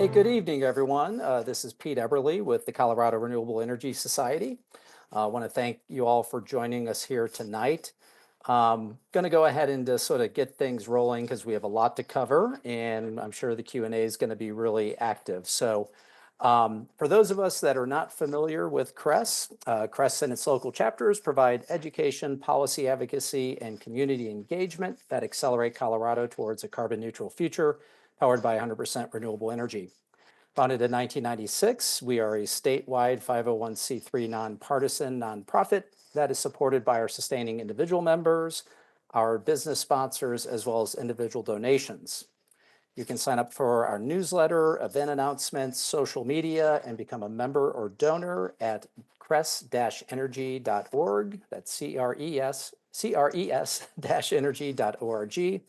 Hey, good evening, everyone. This is Pete Eberle with the Colorado Renewable Energy Society. I want to thank you all for joining us here tonight. Going to go ahead and just sort of get things rolling because we have a lot to cover, and I'm sure the Q&A is going to be really active. So for those of us that are not familiar with CRES, CRES and its local chapters provide education, policy advocacy, and community engagement that accelerate Colorado towards a carbon neutral future powered by 100% renewable energy. Founded in 1996, we are a statewide 501c3 nonpartisan nonprofit that is supported by our sustaining individual members, our business sponsors, as well as individual donations. You can sign up for our newsletter, event announcements, social media, and become a member or donor at CRES-energy.org. That's CRES-energy.org.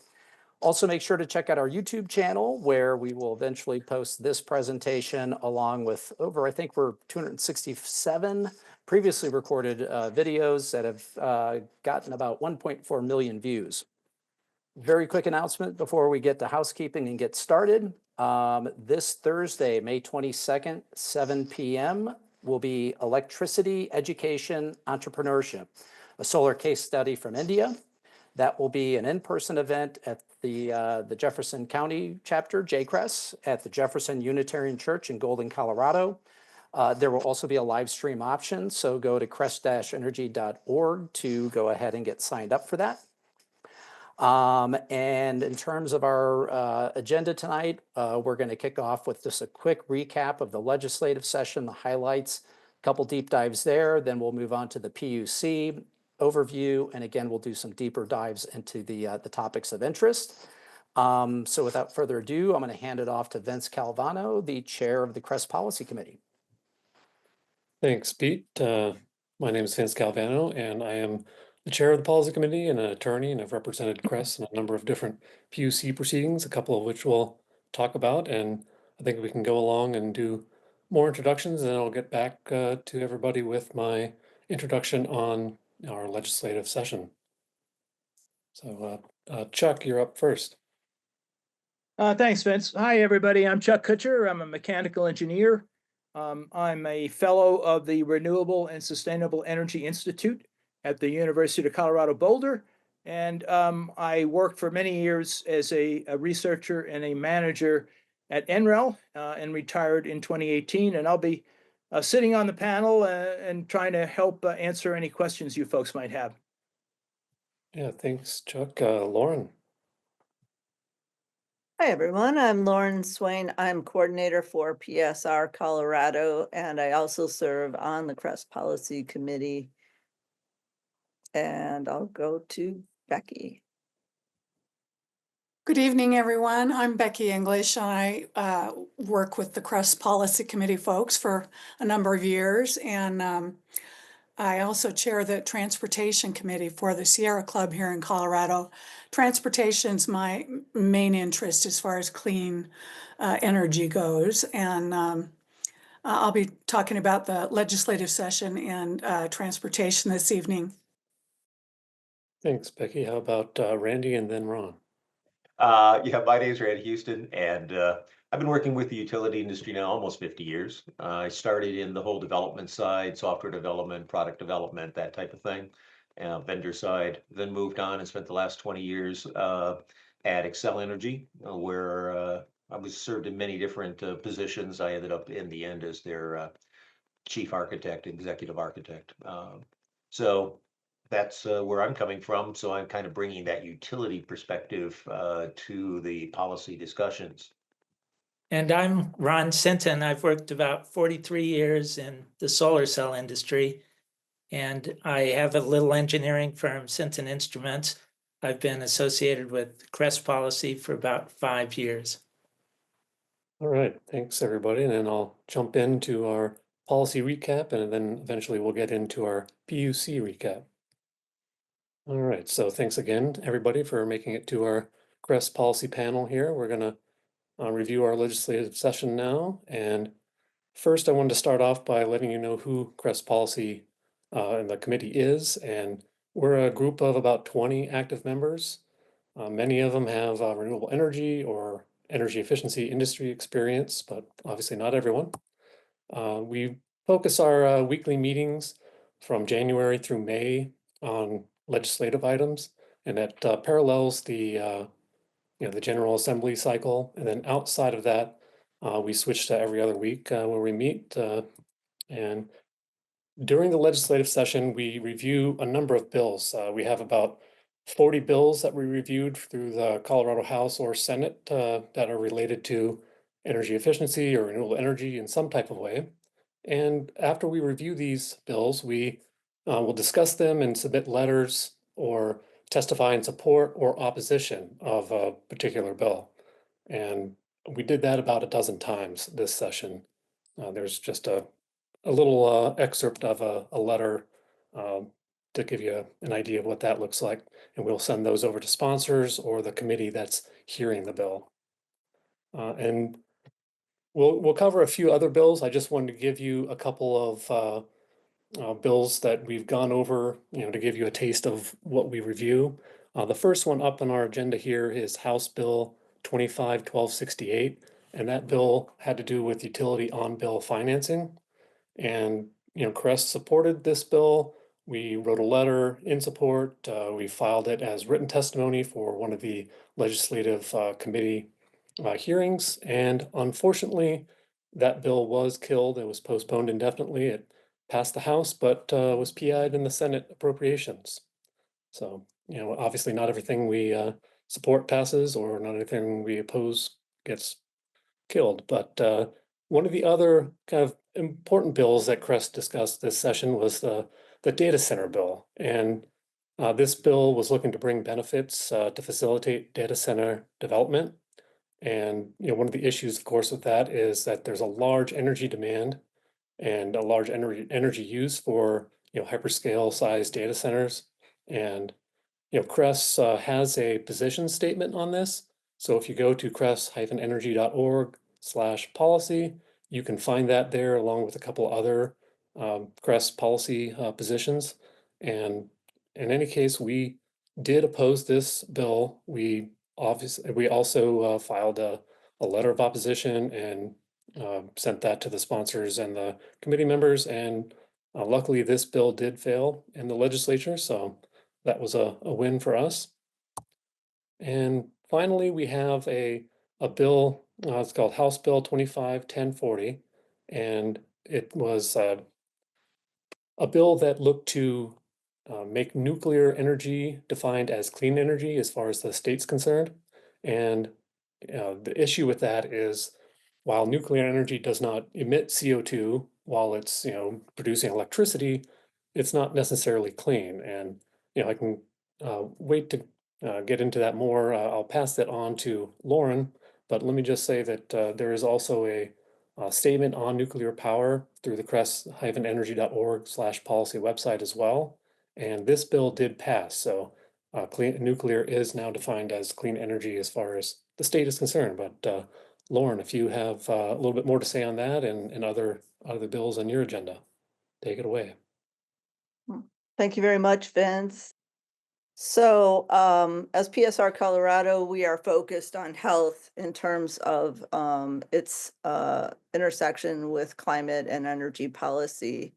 Also, make sure to check out our YouTube channel, where we will eventually post this presentation along with over, I think we're 267 previously recorded videos that have gotten about 1.4 million views. Very quick announcement before we get to housekeeping and get started. This Thursday, May 22nd, 7 p.m. will be Electricity, Education, Entrepreneurship, a solar case study from India. That will be an in-person event at the Jefferson County chapter, JCRES, at the Jefferson Unitarian Church in Golden, Colorado. There will also be a live stream option, so go to CRES-energy.org to go ahead and get signed up for that. And in terms of our agenda tonight, we're going to kick off with just a quick recap of the legislative session, the highlights, a couple deep dives there. Then we'll move on to the PUC overview, and again, we'll do some deeper dives into the topics of interest. So without further ado, I'm going to hand it off to Vince Calvano, the chair of the CRES Policy Committee. Thanks, Pete. My name is Vince Calvano, and I am the chair of the Policy Committee and an attorney, and I've represented CRES in a number of different PUC proceedings, a couple of which we'll talk about. And I think we can go along and do more introductions, and then I'll get back to everybody with my introduction on our legislative session. So Chuck, you're up first. Thanks, Vince. Hi, everybody. I'm Chuck Kutcher. I'm a mechanical engineer. I'm a fellow of the Renewable and Sustainable Energy Institute at the University of Colorado Boulder. And I worked for many years as a researcher and a manager at Eberle and retired in 2018. And I'll be sitting on the panel and trying to help answer any questions you folks might have. Yeah, thanks, Chuck. Lauren. Hi, everyone. I'm Lauren Swain. I'm coordinator for PSR Colorado, and I also serve on the CRES Policy Committee. And I'll go to Becky. Good evening, everyone. I'm Becky English. I work with the CRES Policy Committee folks for a number of years, and I also chair the Transportation Committee for the Sierra Club here in Colorado. Transportation's my main interest as far as clean energy goes, and I'll be talking about the legislative session and transportation this evening. Thanks, Becky. How about Randy and then Ron? Yeah, my name is Randy Houston, and I've been working with the utility industry now almost 50 years. I started in the whole development side, software development, product development, that type of thing, vendor side, then moved on and spent the last 20 years at Xcel Energy, where I was served in many different positions. I ended up in the end as their chief architect, executive architect. So that's where I'm coming from. So I'm kind of bringing that utility perspective to the policy discussions. And I'm Ron Sinton. I've worked about 43 years in the solar cell industry, and I have a little engineering firm, Sinton Instruments. I've been associated with CRES Policy for about 5 years. All right, thanks everybody. And then I'll jump into our policy recap, and then eventually we'll get into our PUC recap. All right, so thanks again, everybody, for making it to our CRES policy panel here. We're gonna review our legislative session now. And first, I wanted to start off by letting you know who CRES Policy and the committee is. And we're a group of about 20 active members. Many of them have renewable energy or energy efficiency industry experience, but obviously not everyone. We focus our weekly meetings from January through May on legislative items, and that parallels the the General Assembly cycle. And then outside of that, we switch to every other week where we meet. And during the legislative session, we review a number of bills. We have about 40 bills that we reviewed through the Colorado House or Senate that are related to energy efficiency or renewable energy in some type of way. And after we review these bills, we will discuss them and submit letters or testify in support or opposition of a particular bill. And we did that about a dozen times this session. There's just a little excerpt of a letter to give you an idea of what that looks like. And we'll send those over to sponsors or the committee that's hearing the bill. And we'll cover a few other bills. I just wanted to give you a couple of bills that we've gone over, to give you a taste of what we review. The first one up on our agenda here is House Bill 25-1268, and that bill had to do with utility on-bill financing. And, CRES supported this bill. We wrote a letter in support. We filed it as written testimony for one of the legislative committee hearings. And unfortunately, that bill was killed. It was postponed indefinitely. It passed the House, but was PI'd in the Senate appropriations. So, obviously not everything we support passes, or not everything we oppose gets killed. But one of the other kind of important bills that CRES discussed this session was the data center bill. And this bill was looking to bring benefits to facilitate data center development. And one of the issues, of course, with that is that there's a large energy demand and a large energy use for hyperscale sized data centers. And CRES has a position statement on this. So if you go to cres-energy.org/policy, you can find that there along with a couple other CRES policy positions. And in any case, we did oppose this bill. We also filed a letter of opposition and sent that to the sponsors and the committee members. And luckily, this bill did fail in the legislature. So that was a win for us. And finally, we have a bill, it's called House Bill 25-1040, and it was a bill that looked to make nuclear energy defined as clean energy as far as the state's concerned. And the issue with that is, while nuclear energy does not emit CO2 while it's producing electricity, it's not necessarily clean. And I can wait to get into that more. I'll pass that on to Lauren, but let me just say that there is also a statement on nuclear power through the cres-energy.org/policy website as well. And this bill did pass. So nuclear is now defined as clean energy as far as the state is concerned. But Lauren, if you have a little bit more to say on that and other bills on your agenda, take it away. Thank you very much, Vince. So as PSR Colorado, we are focused on health in terms of its intersection with climate and energy policy.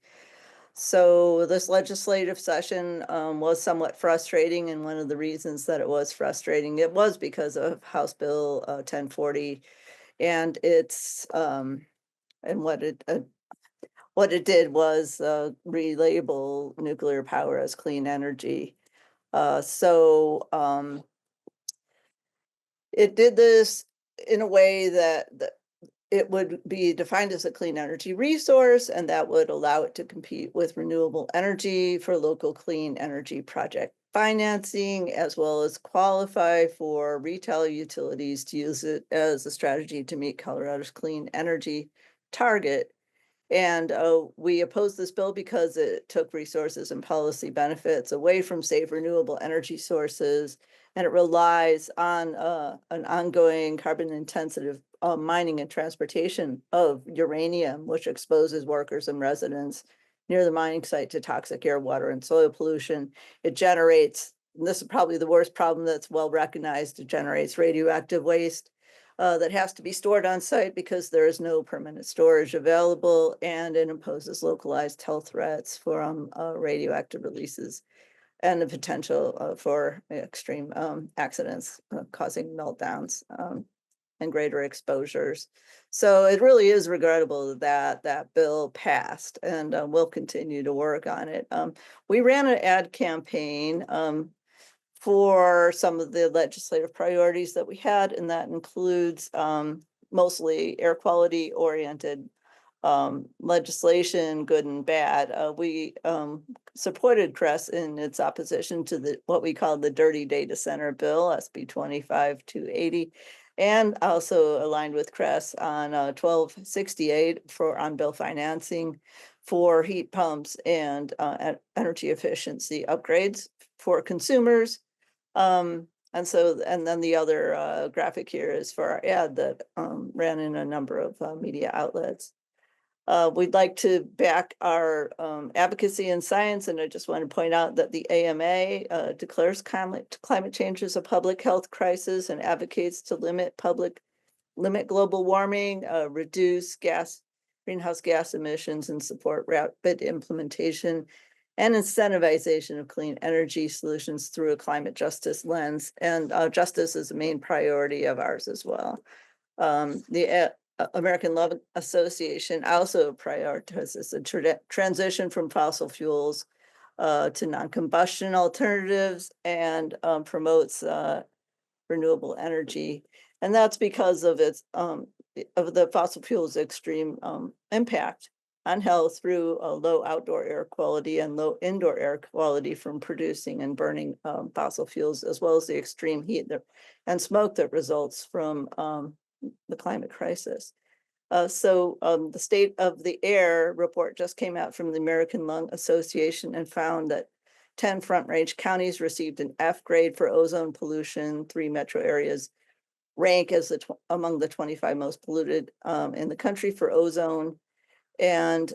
So this legislative session was somewhat frustrating, and one of the reasons that it was frustrating, it was because of House Bill 1040 and its and what it did was relabel nuclear power as clean energy. It did this in a way that it would be defined as a clean energy resource, and that would allow it to compete with renewable energy for local clean energy project financing, as well as qualify for retail utilities to use it as a strategy to meet Colorado's clean energy target. And we opposed this bill because it took resources and policy benefits away from safe renewable energy sources, and it relies on an ongoing carbon-intensive mining and transportation of uranium, which exposes workers and residents near the mining site to toxic air, water, and soil pollution. It generates, and this is probably the worst problem that's well recognized, it generates radioactive waste. that has to be stored on site because there is no permanent storage available, and it imposes localized health threats from radioactive releases and the potential for extreme accidents causing meltdowns and greater exposures. So it really is regrettable that that bill passed, and we'll continue to work on it. We ran an ad campaign for some of the legislative priorities that we had, and that includes mostly air quality oriented legislation, good and bad. We supported CRES in its opposition to the what we call the Dirty Data Center Bill, SB 25-280, and also aligned with CRES on 1268 for on-bill financing for heat pumps and energy efficiency upgrades for consumers. And then the other graphic here is for our ad that ran in a number of media outlets. We'd like to back our advocacy in science, and I just want to point out that the AMA declares climate change as a public health crisis and advocates to limit global warming, reduce greenhouse gas emissions, and support rapid implementation and incentivization of clean energy solutions through a climate justice lens. And justice is a main priority of ours as well. The American Love Association also prioritizes the transition from fossil fuels to non-combustion alternatives and promotes renewable energy. And that's because of its of the fossil fuels' extreme impact on health through low outdoor air quality and low indoor air quality from producing and burning fossil fuels, as well as the extreme heat and smoke that results from the climate crisis. The State of the Air report just came out from the American Lung Association and found that 10 Front Range counties received an F grade for ozone pollution. 3 metro areas rank as among the 25 most polluted in the country for ozone. And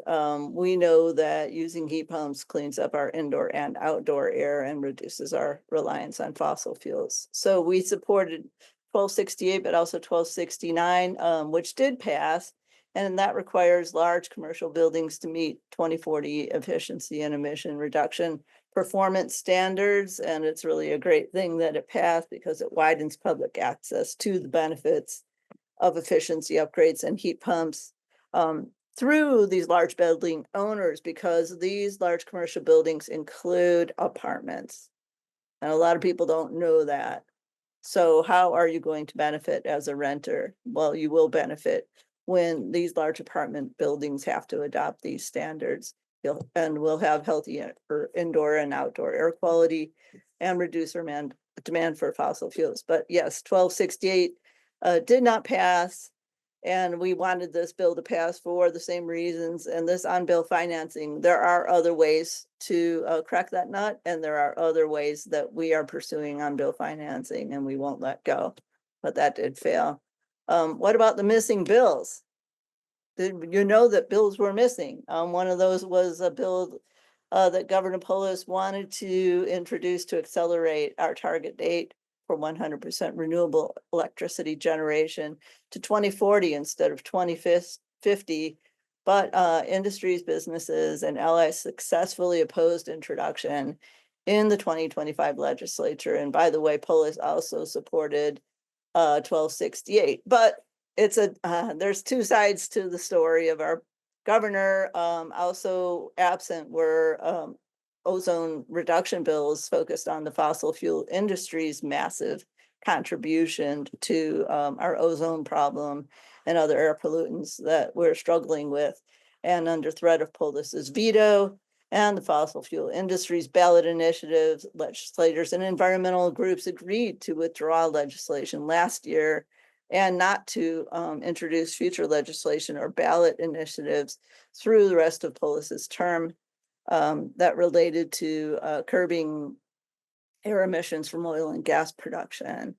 we know that using heat pumps cleans up our indoor and outdoor air and reduces our reliance on fossil fuels. So we supported 1268, but also 1269, which did pass. And that requires large commercial buildings to meet 2040 efficiency and emission reduction performance standards. And it's really a great thing that it passed because it widens public access to the benefits of efficiency upgrades and heat pumps through these large building owners, because these large commercial buildings include apartments. And a lot of people don't know that. So how are you going to benefit as a renter? Well, you will benefit when these large apartment buildings have to adopt these standards. And we'll have healthy indoor and outdoor air quality and reduce demand for fossil fuels. But yes, 1268 did not pass. And we wanted this bill to pass for the same reasons. And this on-bill financing, there are other ways to crack that nut. And there are other ways that we are pursuing on-bill financing, and we won't let go. But that did fail. What about the missing bills? Did you know that bills were missing? One of those was a bill that Governor Polis wanted to introduce to accelerate our target date for 100% renewable electricity generation to 2040 instead of 2050. But industries, businesses, and allies successfully opposed introduction in the 2025 legislature. And by the way, Polis also supported 1268. But it's there's 2 sides to the story of our governor. Also absent were ozone reduction bills focused on the fossil fuel industry's massive contribution to our ozone problem and other air pollutants that we're struggling with. And under threat of Polis's veto and the fossil fuel industry's ballot initiatives, legislators and environmental groups agreed to withdraw legislation last year and not to introduce future legislation or ballot initiatives through the rest of Polis's term that related to curbing air emissions from oil and gas production.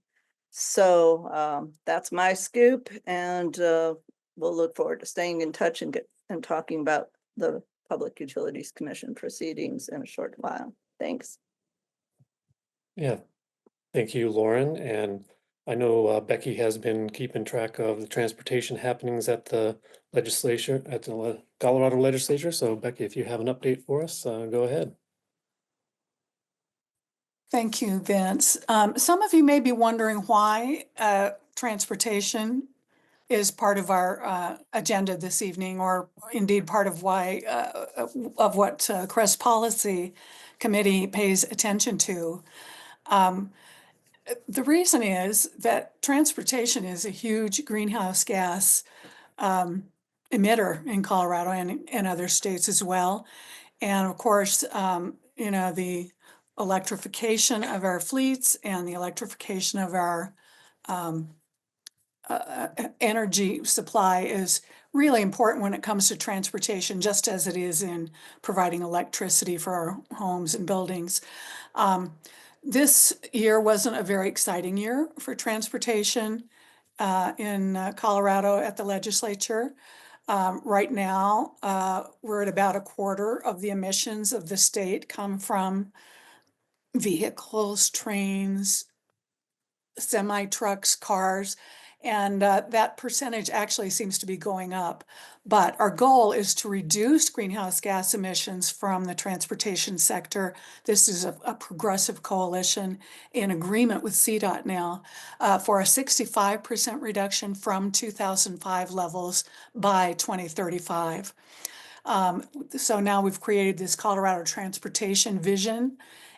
So that's my scoop, and we'll look forward to staying in touch and talking about the Public Utilities Commission proceedings in a short while. Thanks. Yeah, thank you, Lauren. And I know Becky has been keeping track of the transportation happenings at the legislature, at the Colorado legislature. So Becky, if you have an update for us, go ahead. Thank you, Vince. Some of you may be wondering why transportation is part of our agenda this evening, or indeed part of why of what CRES Policy Committee pays attention to. The reason is that transportation is a huge greenhouse gas emitter in Colorado and in other states as well. And of course, you know, the electrification of our fleets and the electrification of our energy supply is really important when it comes to transportation, just as it is in providing electricity for our homes and buildings. This year wasn't a very exciting year for transportation in Colorado at the legislature. Right now, we're at about a quarter of the emissions of the state come from vehicles, trains, semi-trucks, cars, and that percentage actually seems to be going up. But our goal is to reduce greenhouse gas emissions from the transportation sector. This is a progressive coalition in agreement with CDOT now for a 65% reduction from 2005 levels by 2035. So now we've created this Colorado Transportation Vision,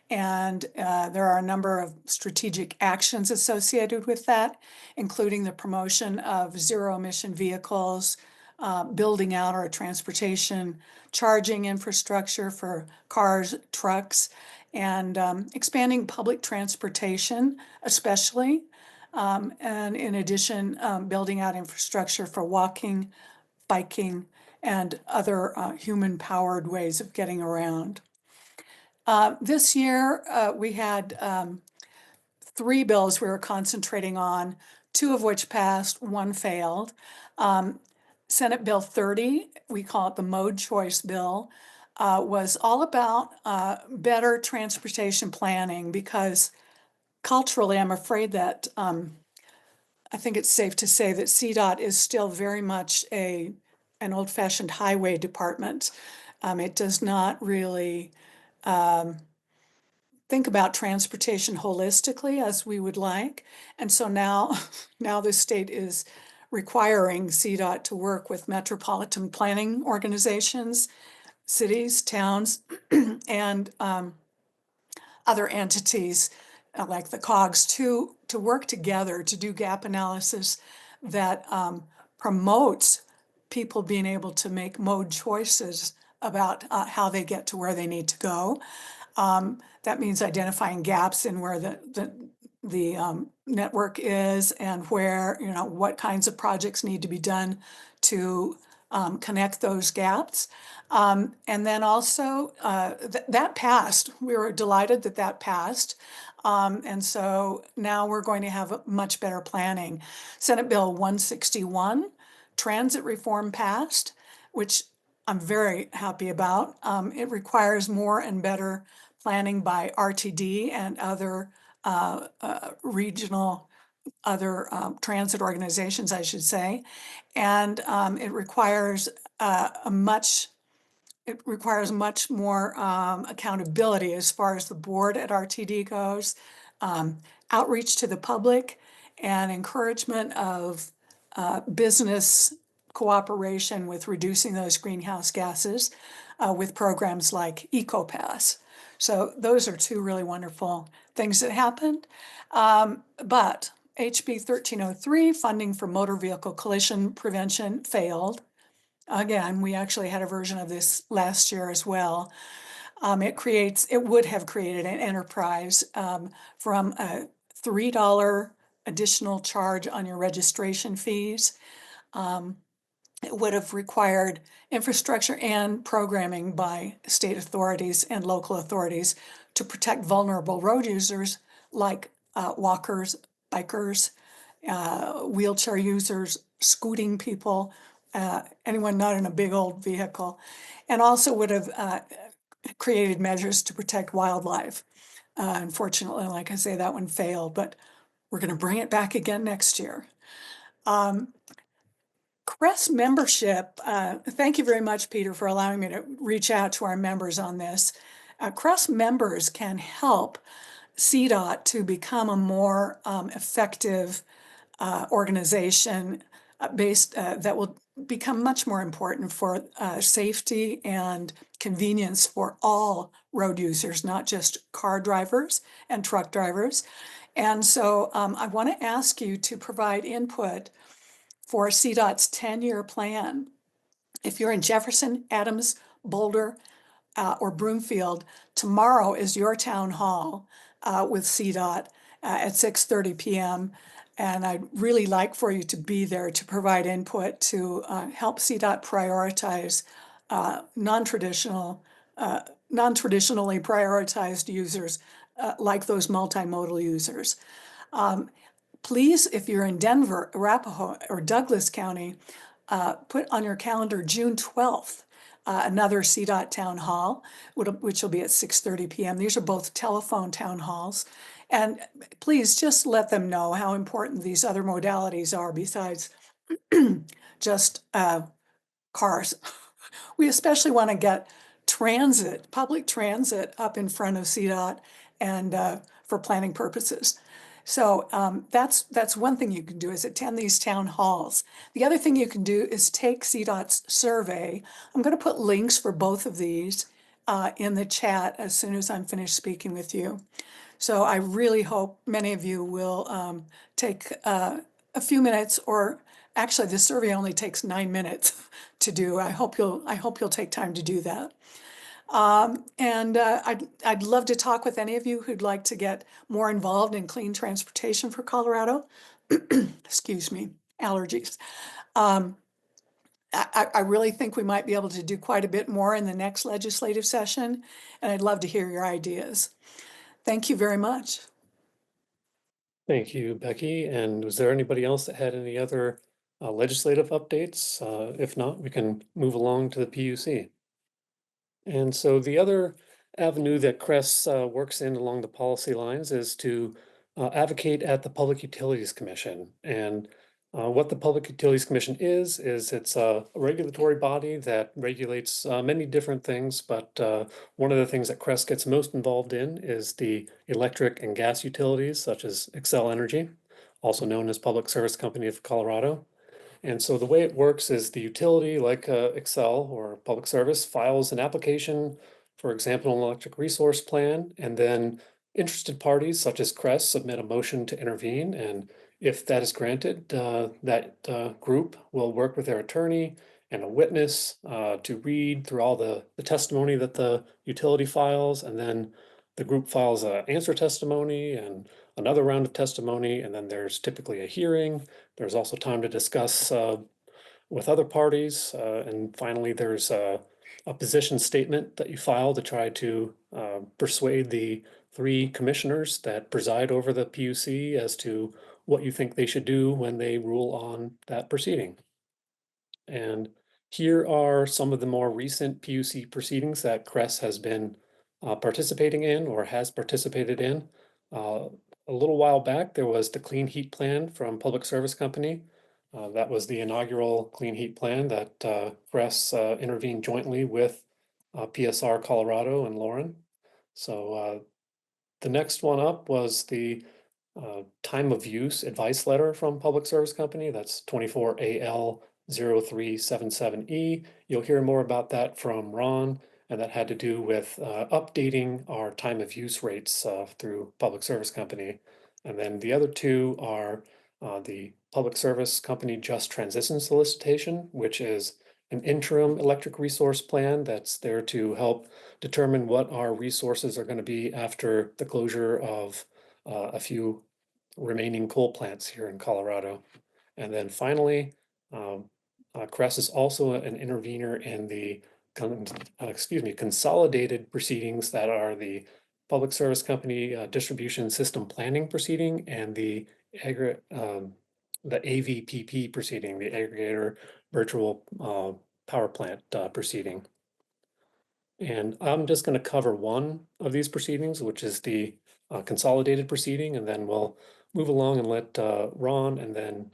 and there are a number of strategic actions associated with that, including the promotion of zero-emission vehicles, building out our transportation charging infrastructure for cars, trucks, and expanding public transportation, especially. And in addition, building out infrastructure for walking, biking, and other human-powered ways of getting around. This year, we had 3 bills we were concentrating on, 2 of which passed, 1 failed. Senate Bill 30, we call it the Mode Choice Bill, was all about better transportation planning, because culturally, I'm afraid that I think it's safe to say that CDOT is still very much an old-fashioned highway department. It does not really think about transportation holistically as we would like. And so now, now the state is requiring CDOT to work with metropolitan planning organizations, cities, towns, and other entities like the COGS to work together to do gap analysis that promotes people being able to make mode choices about how they get to where they need to go. That means identifying gaps in where the network is, and where, you know, what kinds of projects need to be done to connect those gaps. And then also that passed. We were delighted that that passed. And so now we're going to have much better planning. Senate Bill 161, transit reform passed, which I'm very happy about. It requires more and better planning by RTD and other regional, other transit organizations, I should say. And it requires much more accountability as far as the board at RTD goes, outreach to the public, and encouragement of business cooperation with reducing those greenhouse gases with programs like EcoPass. So those are 2 really wonderful things that happened. But HB 1303, funding for motor vehicle collision prevention, failed. Again, we actually had a version of this last year as well. It would have created an enterprise from a $3 additional charge on your registration fees. It would have required infrastructure and programming by state authorities and local authorities to protect vulnerable road users like walkers, bikers, wheelchair users, scooting people, anyone not in a big old vehicle, and also would have created measures to protect wildlife. Unfortunately, like I say, that one failed, but We're going to bring it back again next year. CRES membership, thank you very much, Peter, for allowing me to reach out to our members on this. CRES members can help CDOT to become a more effective organization that will become much more important for safety and convenience for all road users, not just car drivers and truck drivers. And so I want to ask you to provide input for CDOT's 10-year plan. If you're in Jefferson, Adams, Boulder, or Broomfield, tomorrow is your town hall with CDOT at 6:30 p.m. And I'd really like for you to be there to provide input to help CDOT prioritize non-traditionally prioritized users like those multimodal users. Please, if you're in Denver, Arapahoe, or Douglas County, put on your calendar June 12th, another CDOT town hall, which will be at 6:30 p.m. These are both telephone town halls. And please just let them know how important these other modalities are besides just cars. We especially want to get public transit up in front of CDOT and for planning purposes. So that's one thing you can do, is attend these town halls. The other thing you can do is take CDOT's survey. I'm going to put links for both of these in the chat as soon as I'm finished speaking with you. So I really hope many of you will take a few minutes, or actually the survey only takes 9 minutes to do. I hope you'll take time to do that. I'd love to talk with any of you who'd like to get more involved in clean transportation for Colorado. Excuse me, allergies. I really think we might be able to do quite a bit more in the next legislative session, and I'd love to hear your ideas. Thank you very much. Thank you, Becky. And was there anybody else that had any other legislative updates? If not, we can move along to the PUC. And so the other avenue that CRES works in along the policy lines is to advocate at the Public Utilities Commission. And what the Public Utilities Commission is it's a regulatory body that regulates many different things, but one of the things that CRES gets most involved in is the electric and gas utilities, such as Xcel Energy, also known as Public Service Company of Colorado. And so the way it works is the utility, like Xcel or Public Service, files an application, for example, an electric resource plan, and then interested parties such as CRES submit a motion to intervene. And if that is granted, that group will work with their attorney and a witness to read through all the testimony that the utility files, and then the group files an answer testimony and another round of testimony, and then there's typically a hearing. There's also time to discuss with other parties, and finally there's a position statement that you file to try to persuade the 3 commissioners that preside over the PUC as to what you think they should do when they rule on that proceeding. And here are some of the more recent PUC proceedings that CRES has been participating in or has participated in. A little while back, there was the Clean Heat Plan from Public Service Company. That was the inaugural Clean Heat Plan that CRES intervened jointly with PSR Colorado and Lauren. So the next one up was the time of use advice letter from Public Service Company. That's 24 AL 0377E. You'll hear more about that from Ron, and that had to do with updating our time of use rates through Public Service Company. And then the other 2 are the Public Service Company Just Transition Solicitation, which is an interim electric resource plan that's there to help determine what our resources are going to be after the closure of a few remaining coal plants here in Colorado. And then finally, CRES is also an intervener in the consolidated proceedings that are the Public Service Company Distribution System Planning Proceeding and the AVPP proceeding, the Aggregator Virtual Power Plant proceeding. And I'm just going to cover one of these proceedings, which is the consolidated proceeding, and then we'll move along and let Ron and then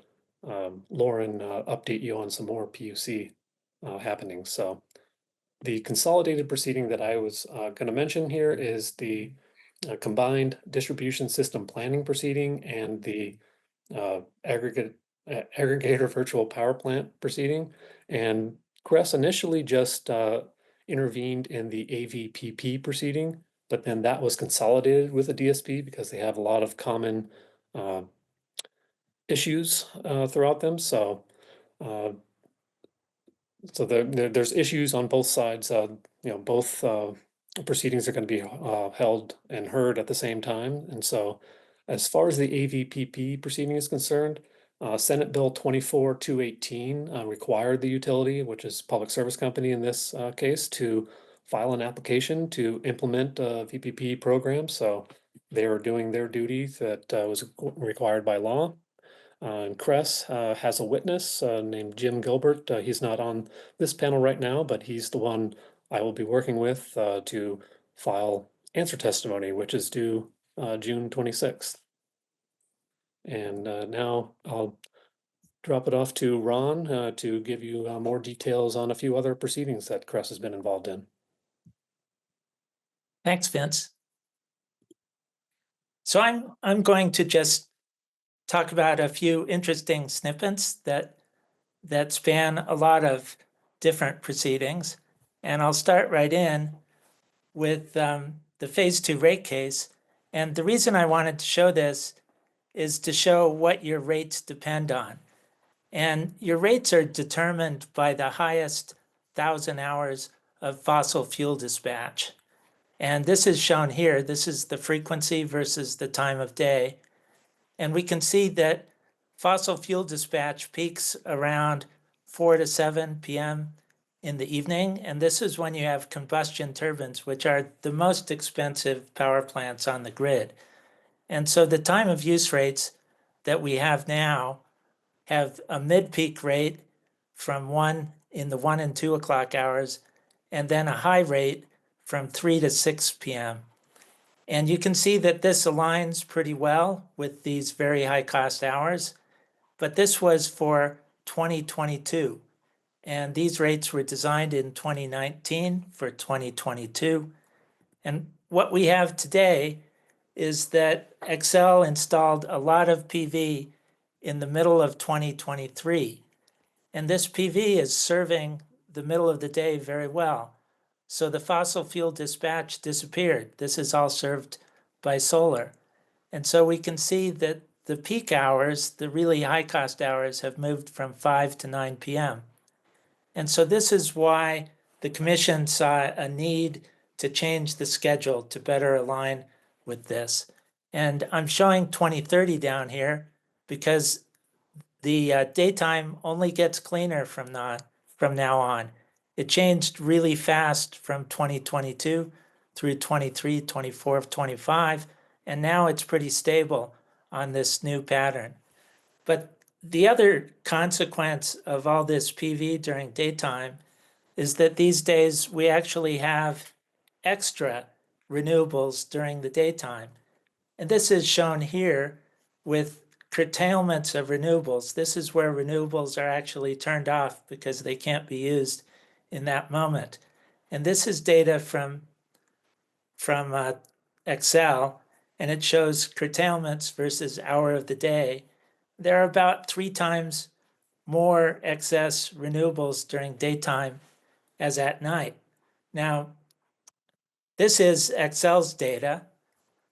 Lauren update you on some more PUC happenings. So the consolidated proceeding that I was going to mention here is the combined distribution system planning proceeding and the aggregator virtual power plant proceeding. And CRES initially just intervened in the AVPP proceeding, but then that was consolidated with the DSP because they have a lot of common issues throughout them. So there's issues on both sides. Both proceedings are going to be held and heard at the same time. And so as far as the AVPP proceeding is concerned, Senate Bill 24218 required the utility, which is Public Service Company in this case, to file an application to implement a VPP program. So they are doing their duty that was required by law. And CRES has a witness named Jim Gilbert. He's not on this panel right now, but he's the one I will be working with to file answer testimony, which is due June 26th. And now I'll drop it off to Ron to give you more details on a few other proceedings that CRES has been involved in. Thanks, Vince. So I'm going to just talk about a few interesting snippets that span a lot of different proceedings. And I'll start right in with the phase 2 rate case. And the reason I wanted to show this is to show what your rates depend on. And your rates are determined by the highest 1,000 hours of fossil fuel dispatch. And this is shown here. This is the frequency versus the time of day. And we can see that fossil fuel dispatch peaks around 4 to 7 p.m. in the evening. And this is when you have combustion turbines, which are the most expensive power plants on the grid. And so the time of use rates that we have now have a mid-peak rate from 1 in the 1 and 2 o'clock hours, and then a high rate from 3 to 6 p.m. And you can see that this aligns pretty well with these very high cost hours, but this was for 2022. And these rates were designed in 2019 for 2022. And what we have today is that Xcel installed a lot of PV in the middle of 2023. And this PV is serving the middle of the day very well. So the fossil fuel dispatch disappeared. This is all served by solar. And so we can see that the peak hours, the really high cost hours, have moved from 5 to 9 p.m. And so this is why the commission saw a need to change the schedule to better align with this. And I'm showing 2030 down here because the daytime only gets cleaner from now on. It changed really fast from 2022 through 23, 24, 25, and now it's pretty stable on this new pattern. But the other consequence of all this PV during daytime is that these days we actually have extra renewables during the daytime. And this is shown here with curtailments of renewables. This is where renewables are actually turned off because they can't be used in that moment. And this is data from Xcel, and it shows curtailments versus hour of the day. There are about 3 times more excess renewables during daytime as at night. Now, this is Xcel's data,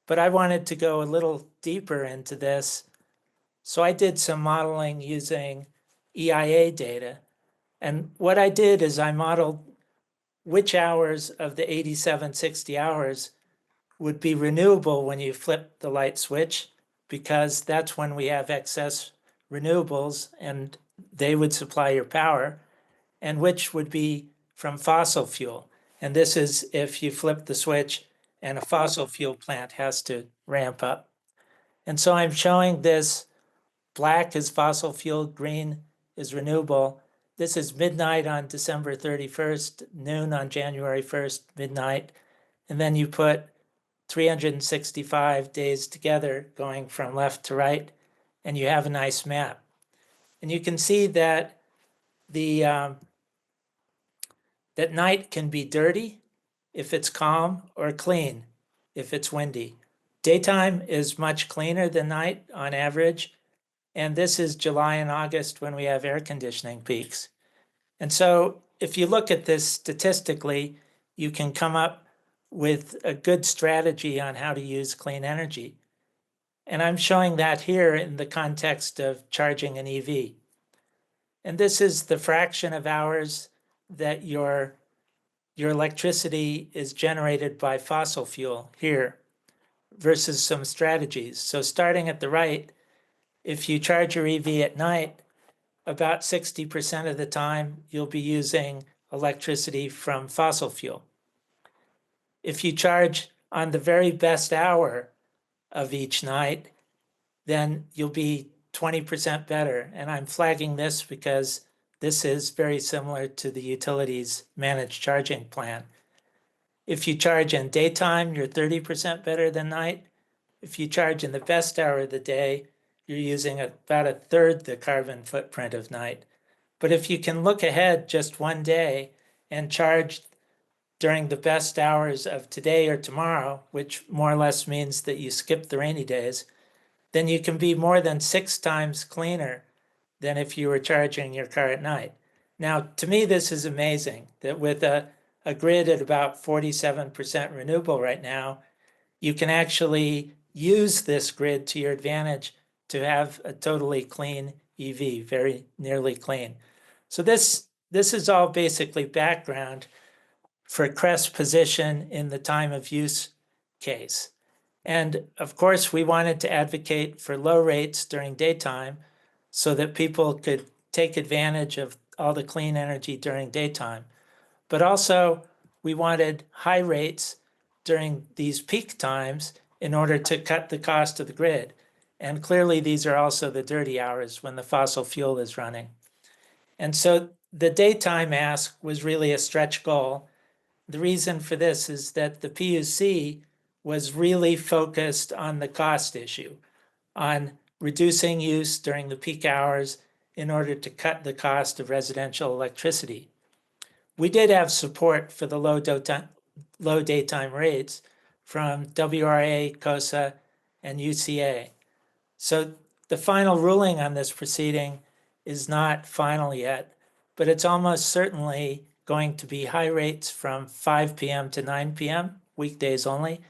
but I wanted to go a little deeper into this. So I did some modeling using EIA data. And what I did is I modeled which hours of the 8760 hours would be renewable when you flip the light switch, because that's when we have excess renewables and they would supply your power, and which would be from fossil fuel. And this is if you flip the switch and a fossil fuel plant has to ramp up. And so I'm showing this. Black is fossil fuel, green is renewable. This is midnight on December 31st, noon on January 1st, midnight. And then you put 365 days together going from left to right, and you have a nice map. And you can see that that night can be dirty if it's calm, or clean if it's windy. Daytime is much cleaner than night on average, and this is July and August when we have air conditioning peaks. And so if you look at this statistically, you can come up with a good strategy on how to use clean energy. And I'm showing that here in the context of charging an EV. And this is the fraction of hours that your electricity is generated by fossil fuel here versus some strategies. So starting at the right, if you charge your EV at night, about 60% of the time you'll be using electricity from fossil fuel. If you charge on the very best hour of each night, then you'll be 20% better. And I'm flagging this because this is very similar to the utilities managed charging plan. If you charge in daytime, you're 30% better than night. If you charge in the best hour of the day, you're using about a third the carbon footprint of night. But if you can look ahead just one day and charge during the best hours of today or tomorrow, which more or less means that you skip the rainy days, then you can be more than 6 times cleaner than if you were charging your car at night. Now, to me, this is amazing that with a grid at about 47% renewable right now, you can actually use this grid to your advantage to have a totally clean EV, very nearly clean. So this is all basically background for CRES position in the time of use case. And of course, we wanted to advocate for low rates during daytime so that people could take advantage of all the clean energy during daytime. But also, we wanted high rates during these peak times in order to cut the cost of the grid. And clearly, these are also the dirty hours when the fossil fuel is running. And so the daytime ask was really a stretch goal. The reason for this is that the PUC was really focused on the cost issue, on reducing use during the peak hours in order to cut the cost of residential electricity. We did have support for the low daytime rates from WRA, COSA, and UCA. So the final ruling on this proceeding is not final yet, but it's almost certainly going to be high rates from 5 p.m. to 9 p.m., weekdays only,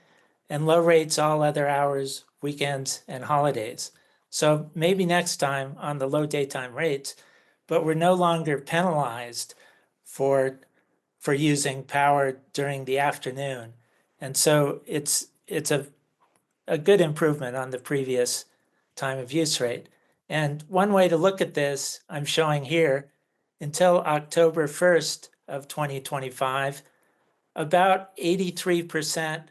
and low rates all other hours, weekends, and holidays. So maybe next time on the low daytime rates, but we're no longer penalized for using power during the afternoon. And so it's a good improvement on the previous time of use rate. And one way to look at this, I'm showing here, until October 1st of 2025, about 83%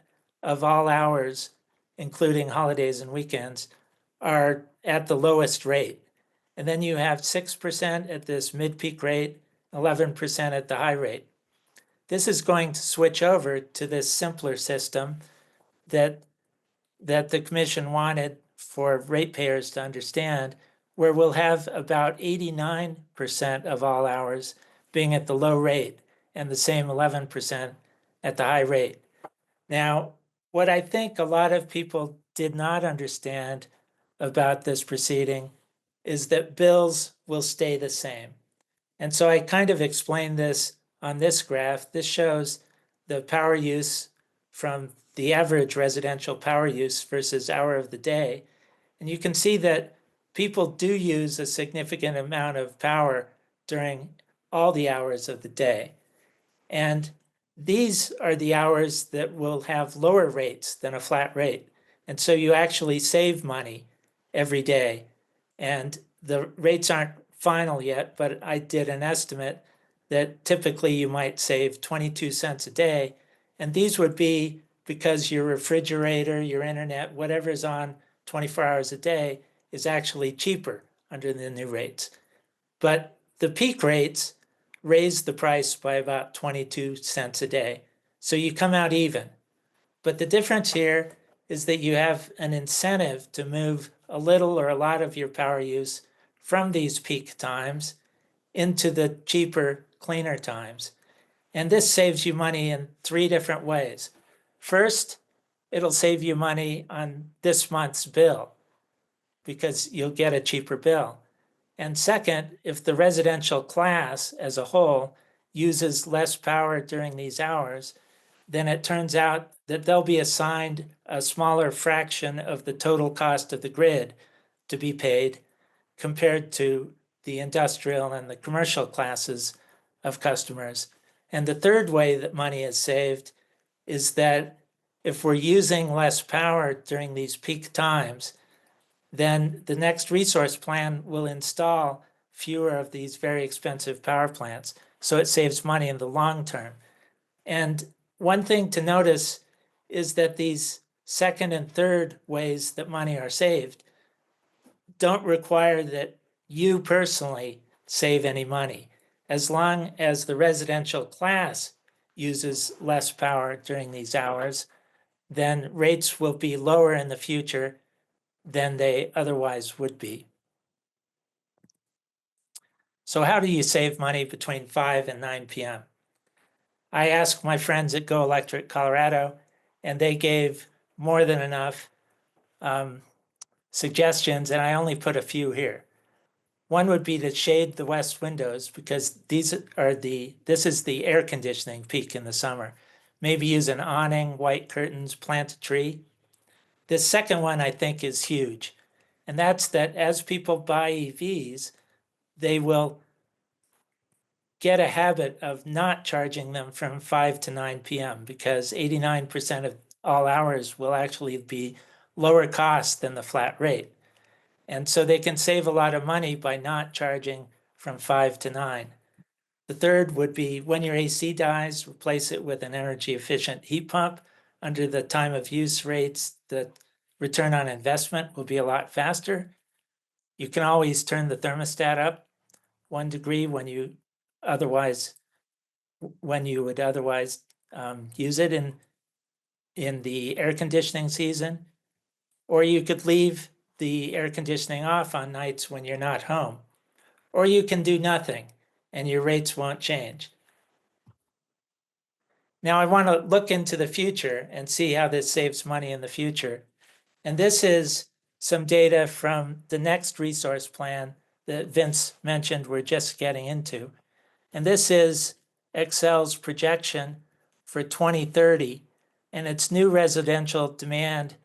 of all hours, including holidays and weekends, are at the lowest rate. And then you have 6% at this mid-peak rate, 11% at the high rate. This is going to switch over to this simpler system that the commission wanted for ratepayers to understand, where we'll have about 89% of all hours being at the low rate and the same 11% at the high rate. Now, what I think a lot of people did not understand about this proceeding is that bills will stay the same. And so I kind of explained this on this graph. This shows the power use from the average residential power use versus hour of the day. And you can see that people do use a significant amount of power during all the hours of the day. And these are the hours that will have lower rates than a flat rate. And so you actually save money every day. And the rates aren't final yet, but I did an estimate that typically you might save 22 cents a day. And these would be because your refrigerator, your internet, whatever's on 24 hours a day is actually cheaper under the new rates. But the peak rates raise the price by about 22 cents a day. So you come out even. But the difference here is that you have an incentive to move a little or a lot of your power use from these peak times into the cheaper, cleaner times. And this saves you money in 3 different ways. First, it'll save you money on this month's bill because you'll get a cheaper bill. And second, if the residential class as a whole uses less power during these hours, then it turns out that they'll be assigned a smaller fraction of the total cost of the grid to be paid compared to the industrial and the commercial classes of customers. And the third way that money is saved is that if we're using less power during these peak times, then the next resource plan will install fewer of these very expensive power plants. So it saves money in the long term. And one thing to notice is that these second and third ways that money are saved don't require that you personally save any money. As long as the residential class uses less power during these hours, then rates will be lower in the future than they otherwise would be. So how do you save money between 5 and 9 p.m.? I asked my friends at Go Electric Colorado, and they gave more than enough suggestions, and I only put a few here. One would be to shade the west windows because this is the air conditioning peak in the summer. Maybe use an awning, white curtains, plant a tree. This second one I think is huge. And that's that as people buy EVs, they will get a habit of not charging them from 5 to 9 p.m. because 89% of all hours will actually be lower cost than the flat rate. And so they can save a lot of money by not charging from 5 to 9. The third would be when your AC dies, replace it with an energy efficient heat pump. Under the time of use rates, the return on investment will be a lot faster. You can always turn the thermostat up 1 degree when you would otherwise use it in the air conditioning season, or you could leave the air conditioning off on nights when you're not home, or you can do nothing and your rates won't change. Now I want to look into the future and see how this saves money in the future. And this is some data from the next resource plan that Vince mentioned we're just getting into. And this is Excel's projection for 2030 and its new residential demand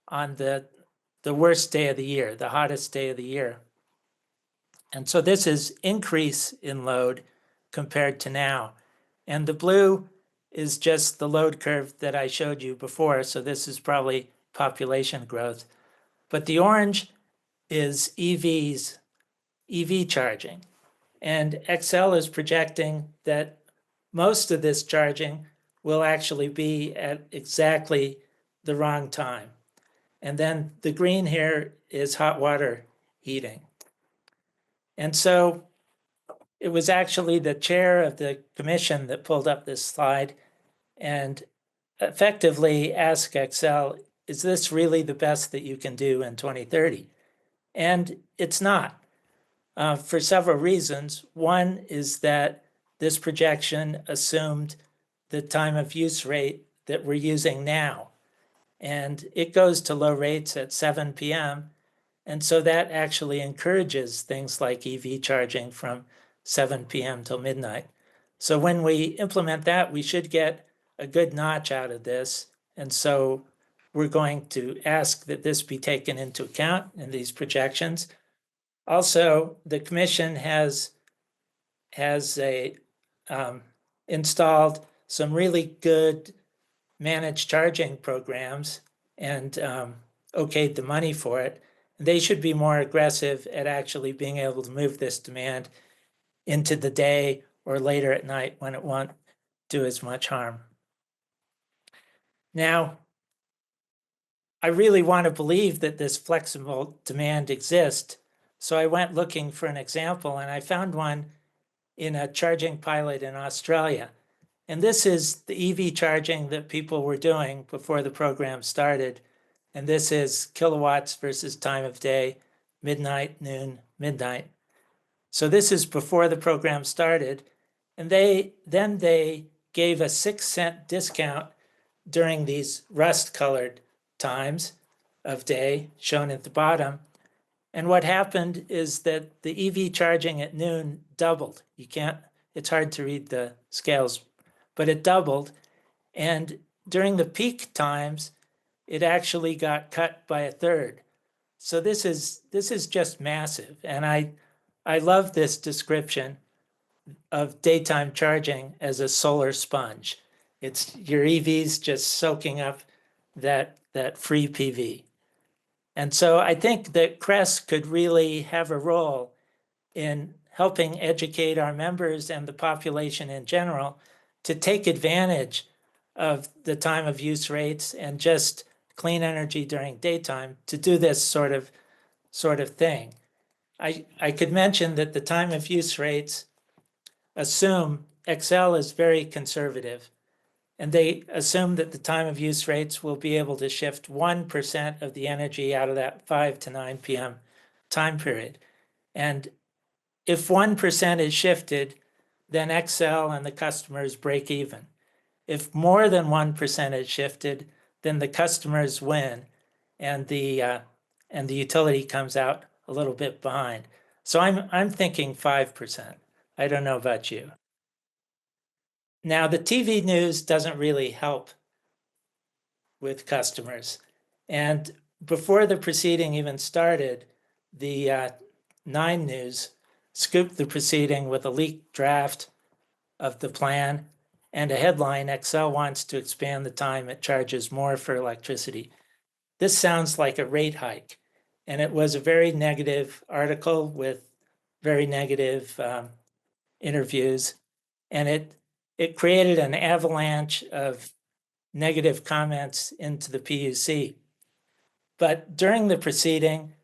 on the worst day of the year, the hottest day of the year. And so this is increase in load compared to now. And the blue is just the load curve that I showed you before. So this is probably population growth. But the orange is EV charging. And Excel is projecting that most of this charging will actually be at exactly the wrong time. And then the green here is hot water heating. And so it was actually the chair of the commission that pulled up this slide and effectively asked Excel, is this really the best that you can do in 2030? And it's not, for several reasons. One is that this projection assumed the time of use rate that we're using now. And it goes to low rates at 7 p.m. And so that actually encourages things like EV charging from 7 p.m. till midnight. So when we implement that, we should get a good notch out of this. And so we're going to ask that this be taken into account in these projections. Also, the commission has installed some really good managed charging programs and okayed the money for it. They should be more aggressive at actually being able to move this demand into the day or later at night when it won't do as much harm. Now, I really want to believe that this flexible demand exists. So I went looking for an example and I found one in a charging pilot in Australia. And this is the EV charging that people were doing before the program started. And this is kilowatts versus time of day, midnight, noon, midnight. So this is before the program started. And they gave a 6-cent discount during these rust-colored times of day shown at the bottom. And what happened is that the EV charging at noon doubled. It's hard to read the scales, but it doubled. And during the peak times, it actually got cut by a third. So this is just massive. And I love this description of daytime charging as a solar sponge. It's your EVs just soaking up that free PV. And so I think that CRES could really have a role in helping educate our members and the population in general to take advantage of the time of use rates and just clean energy during daytime to do this sort of thing. I could mention that the time of use rates assume Excel is very conservative, and they assume that the time of use rates will be able to shift 1% of the energy out of that 5 to 9 p.m. time period. And if 1% is shifted, then Excel and the customers break even. If more than 1% is shifted, then the customers win, and the utility comes out a little bit behind. So I'm thinking 5%. I don't know about you. Now, the TV news doesn't really help with customers. And before the proceeding even started, the 9 News scooped the proceeding with a leaked draft of the plan and a headline, Excel wants to expand the time it charges more for electricity. This sounds like a rate hike. And it was a very negative article with very negative interviews. And it created an avalanche of negative comments into the PUC. But during the proceeding,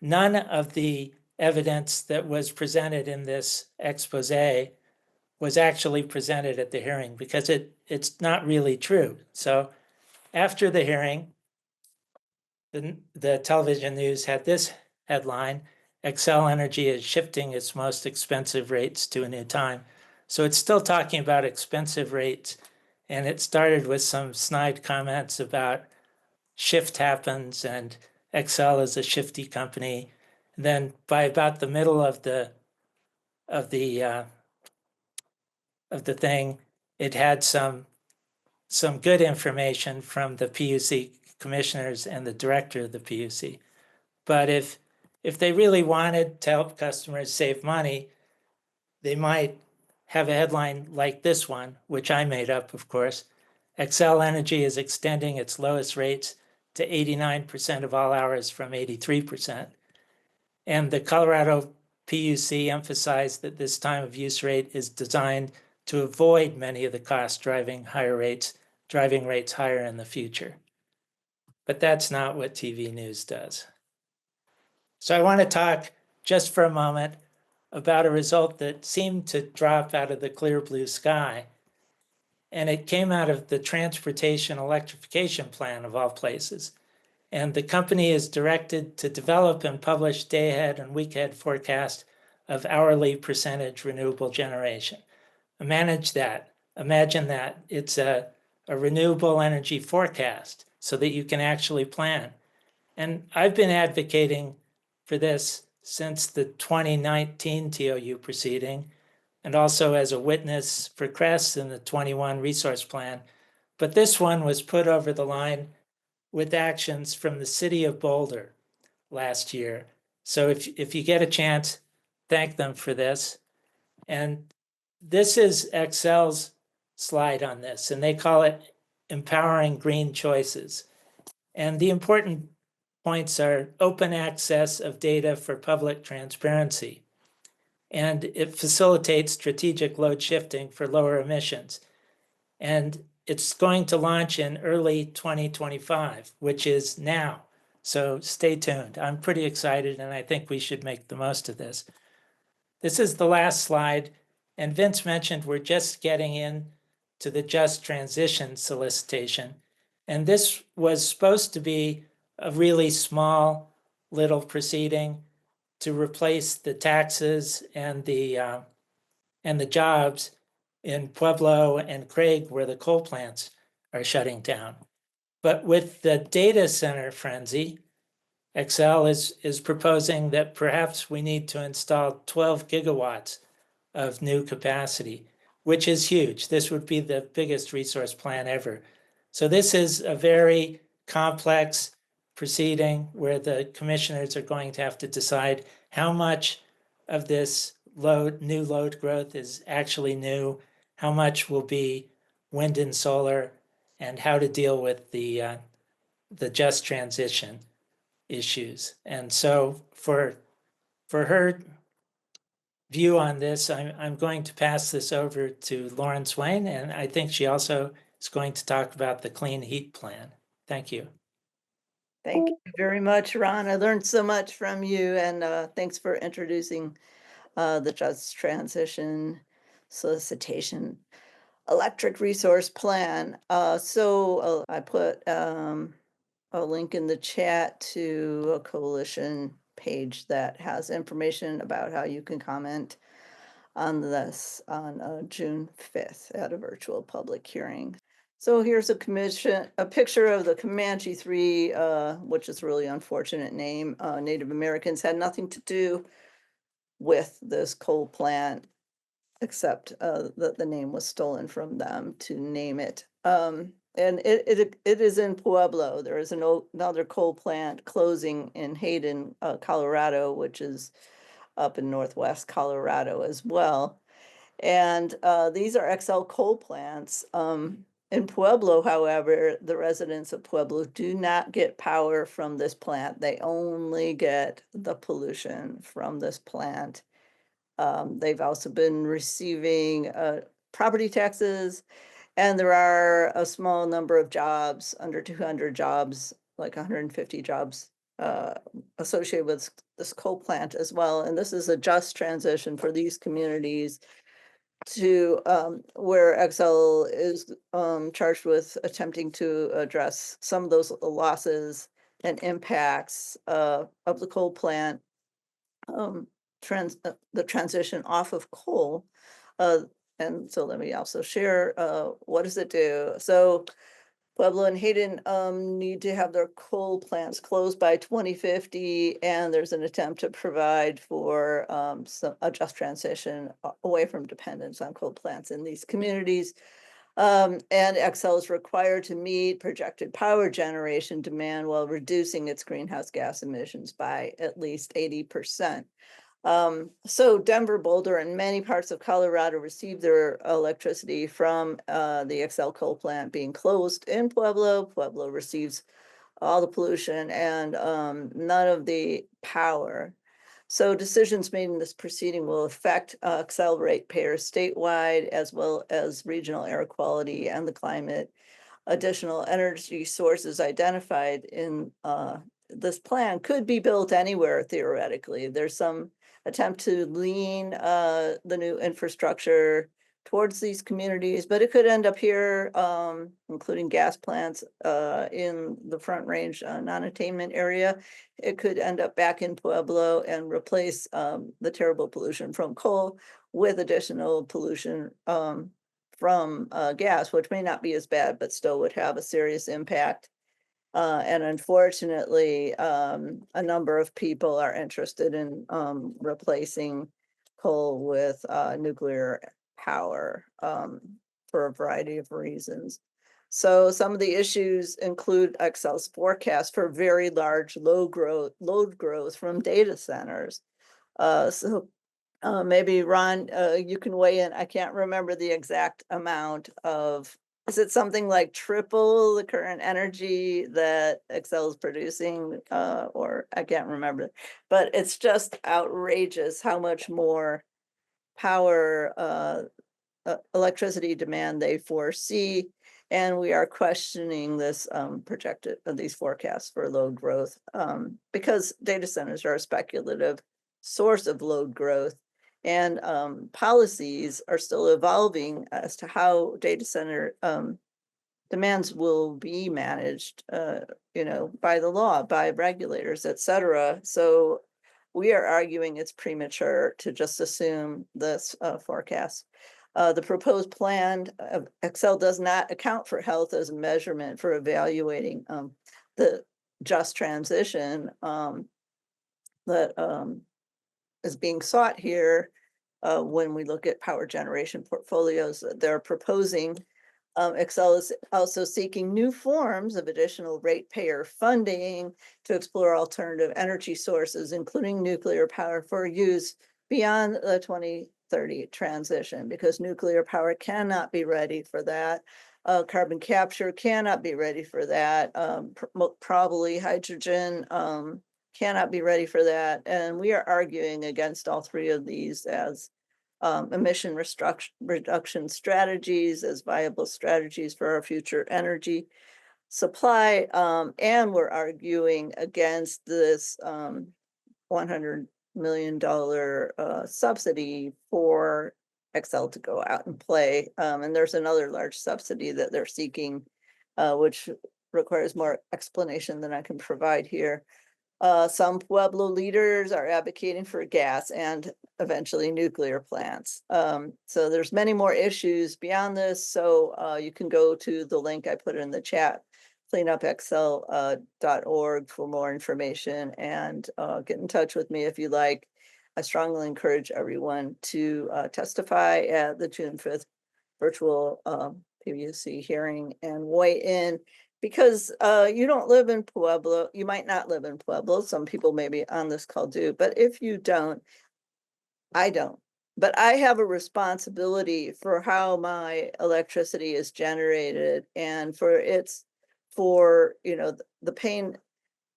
none of the evidence that was presented in this expose was actually presented at the hearing because it's not really true. So after the hearing, the television news had this headline, Xcel Energy is shifting its most expensive rates to a new time. So it's still talking about expensive rates. And it started with some snide comments about shift happens and Xcel is a shifty company. And then by about the middle of the thing, it had some good information from the PUC commissioners and the director of the PUC. But if they really wanted to help customers save money, they might have a headline like this one, which I made up, of course. Xcel Energy is extending its lowest rates to 89% of all hours from 83%. And the Colorado PUC emphasized that this time of use rate is designed to avoid many of the costs driving rates higher in the future. But that's not what TV news does. So I want to talk just for a moment about a result that seemed to drop out of the clear blue sky. And it came out of the Transportation Electrification Plan of all places. And the company is directed to develop and publish day-ahead and week-ahead forecast of hourly percentage renewable generation. Imagine that. It's a renewable energy forecast so that you can actually plan. And I've been advocating for this since the 2019 TOU proceeding, and also as a witness for CRES in the 21 resource plan. But this one was put over the line with actions from the city of Boulder last year. So if you get a chance, thank them for this. And this is Excel's slide on this, and they call it Empowering Green Choices. And the important points are open access of data for public transparency. And it facilitates strategic load shifting for lower emissions. And it's going to launch in early 2025, which is now. So stay tuned. I'm pretty excited, and I think we should make the most of this. This is the last slide. And Vince mentioned we're just getting in to the just transition solicitation. And this was supposed to be a really small little proceeding to replace the taxes and the jobs in Pueblo and Craig, where the coal plants are shutting down. But with the data center frenzy, Excel is proposing that perhaps we need to install 12 gigawatts of new capacity, which is huge. This would be the biggest resource plan ever. So this is a very complex proceeding where the commissioners are going to have to decide how much of this new load growth is actually new, how much will be wind and solar, and how to deal with the just transition issues. And so for her view on this, I'm going to pass this over to Lauren Swain, and I think she also is going to talk about the clean heat plan. Thank you. Thank you very much, Ron. I learned so much from you, and thanks for introducing the Just Transition Solicitation Electric Resource Plan. I put a link in the chat to a coalition page that has information about how you can comment on this on June 5th at a virtual public hearing. So here's a picture of the Comanche 3, which is a really unfortunate name. Native Americans had nothing to do with this coal plant, except that the name was stolen from them to name it. And it is in Pueblo. There is another coal plant closing in Hayden, Colorado, which is up in northwest Colorado as well. And these are XL coal plants. In Pueblo, however, the residents of Pueblo do not get power from this plant. They only get the pollution from this plant. They've also been receiving property taxes, and there are a small number of jobs, under 200 jobs, like 150 jobs associated with this coal plant as well. And this is a just transition for these communities to where XL is charged with attempting to address some of those losses and impacts of the coal plant, the transition off of coal. And so let me also share what does it do. So Pueblo and Hayden need to have their coal plants closed by 2050, and there's an attempt to provide for a just transition away from dependence on coal plants in these communities. And XL is required to meet projected power generation demand while reducing its greenhouse gas emissions by at least 80%. So Denver, Boulder, and many parts of Colorado receive their electricity from the XL coal plant being closed in Pueblo. Pueblo receives all the pollution and none of the power. So decisions made in this proceeding will affect XL ratepayers statewide, as well as regional air quality and the climate. Additional energy sources identified in this plan could be built anywhere theoretically. There's some attempt to lean the new infrastructure towards these communities, but it could end up here, including gas plants in the Front Range non-attainment area. It could end up back in Pueblo and replace the terrible pollution from coal with additional pollution from gas, which may not be as bad, but still would have a serious impact. And unfortunately, a number of people are interested in replacing coal with nuclear power for a variety of reasons. So some of the issues include XL's forecast for very large load growth from data centers. Maybe Ron, you can weigh in. I can't remember the exact amount of, is it something like triple the current energy that XL is producing? Or I can't remember, but it's just outrageous how much more power, electricity demand they foresee. And we are questioning this these forecasts for load growth because data centers are a speculative source of load growth. and policies are still evolving as to how data center demands will be managed, by the law, by regulators, et cetera. So we are arguing it's premature to just assume this forecast. The proposed plan of Excel does not account for health as a measurement for evaluating the just transition that is being sought here when we look at power generation portfolios that they're proposing. Excel is also seeking new forms of additional ratepayer funding to explore alternative energy sources, including nuclear power for use beyond the 2030 transition, because nuclear power cannot be ready for that. Carbon capture cannot be ready for that. Probably hydrogen cannot be ready for that. And we are arguing against all three of these as emission reduction strategies, as viable strategies for our future energy supply. And we're arguing against this $100 million subsidy for Excel to go out and play. And there's another large subsidy that they're seeking, which requires more explanation than I can provide here. Some Pueblo leaders are advocating for gas and eventually nuclear plants. So there's many more issues beyond this. So you can go to the link I put in the chat, cleanupexcel.org for more information, and get in touch with me if you like. I strongly encourage everyone to testify at the June 5th virtual PUC hearing and weigh in. Because you don't live in Pueblo, you might not live in Pueblo. Some people maybe on this call do, but if you don't, I don't. But I have a responsibility for how my electricity is generated and for the pain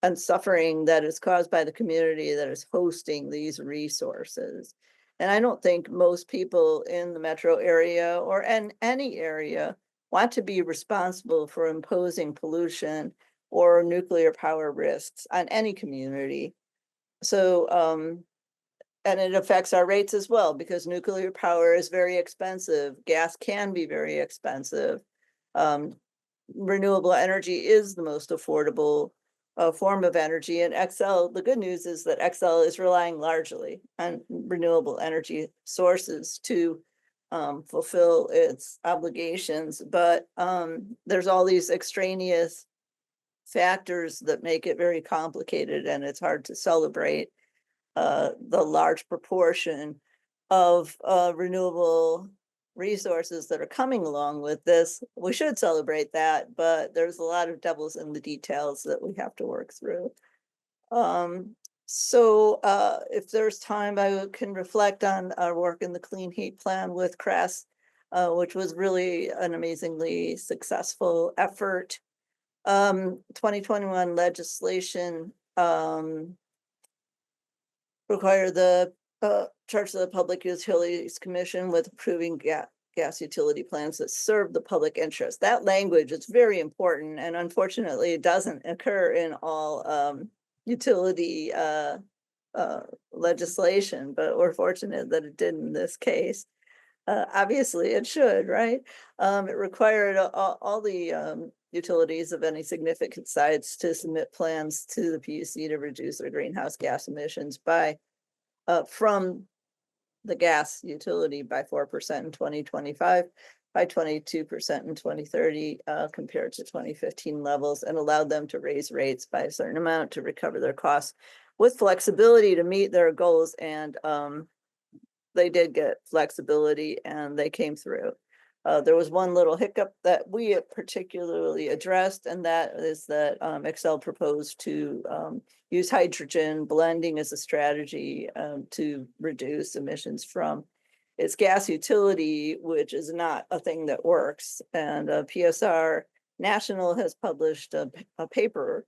and suffering that is caused by the community that is hosting these resources. And I don't think most people in the metro area or in any area want to be responsible for imposing pollution or nuclear power risks on any community. So, and it affects our rates as well, because nuclear power is very expensive. Gas can be very expensive. Renewable energy is the most affordable form of energy. And Excel, the good news is that Excel is relying largely on renewable energy sources to fulfill its obligations, but there's all these extraneous factors that make it very complicated, and it's hard to celebrate the large proportion of renewable resources that are coming along with this. We should celebrate that, but there's a lot of devils in the details that we have to work through. So if there's time, I can reflect on our work in the Clean Heat Plan with CRES, which was really an amazingly successful effort. 2021 legislation required the charge of the Public Utilities Commission with approving gas utility plans that serve the public interest. That language is very important, and unfortunately it doesn't occur in all utility legislation, but we're fortunate that it did in this case. Obviously it should, right? It required all the utilities of any significant size to submit plans to the PUC to reduce their greenhouse gas emissions by from the gas utility by 4% in 2025, by 22% in 2030 compared to 2015 levels, and allowed them to raise rates by a certain amount to recover their costs with flexibility to meet their goals. And they did get flexibility and they came through. There was one little hiccup that we particularly addressed, and that is that Excel proposed to use hydrogen blending as a strategy to reduce emissions from its gas utility, which is not a thing that works. And PSR National has published a paper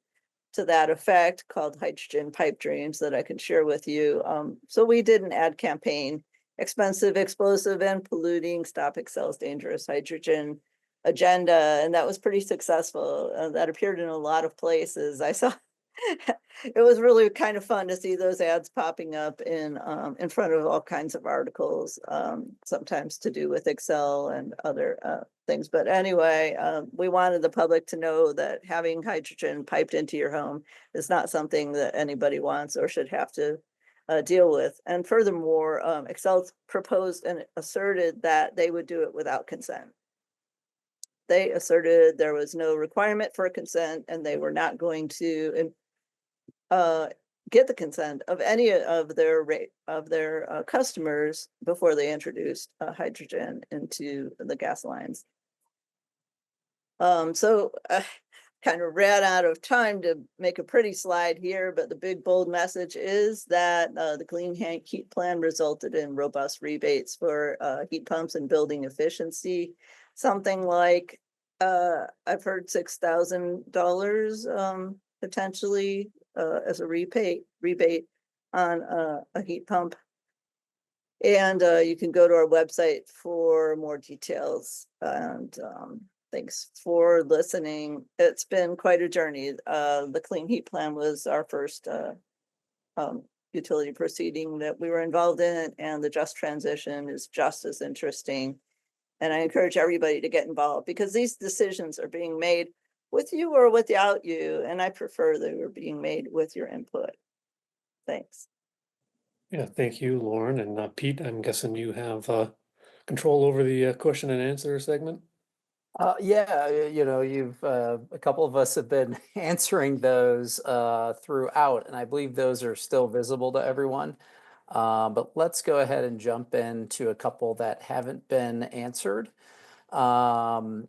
to that effect called Hydrogen Pipe Dreams that I can share with you. So we did an ad campaign, expensive, explosive, and polluting, Stop Excel's Dangerous Hydrogen Agenda, and that was pretty successful. That appeared in a lot of places. I saw it was really kind of fun to see those ads popping up in front of all kinds of articles, sometimes to do with Excel and other things. But anyway, we wanted the public to know that having hydrogen piped into your home is not something that anybody wants or should have to deal with. And furthermore, Excel proposed and asserted that they would do it without consent. They asserted there was no requirement for consent, and they were not going to get the consent of any of their customers before they introduced hydrogen into the gas lines. So kind of ran out of time to make a pretty slide here, but the big bold message is that the Clean Heat Plan resulted in robust rebates for heat pumps and building efficiency. Something like I've heard $6,000 potentially as a rebate on a heat pump. And you can go to our website for more details. And thanks for listening. It's been quite a journey. The Clean Heat Plan was our first utility proceeding that we were involved in, and the just transition is just as interesting. And I encourage everybody to get involved because these decisions are being made with you or without you. And I prefer they were being made with your input. Thanks. Yeah, thank you, Lauren. And Pete, I'm guessing you have control over the question and answer segment? Yeah, you know, a couple of us have been answering those throughout, and I believe those are still visible to everyone. But let's go ahead and jump into a couple that haven't been answered. And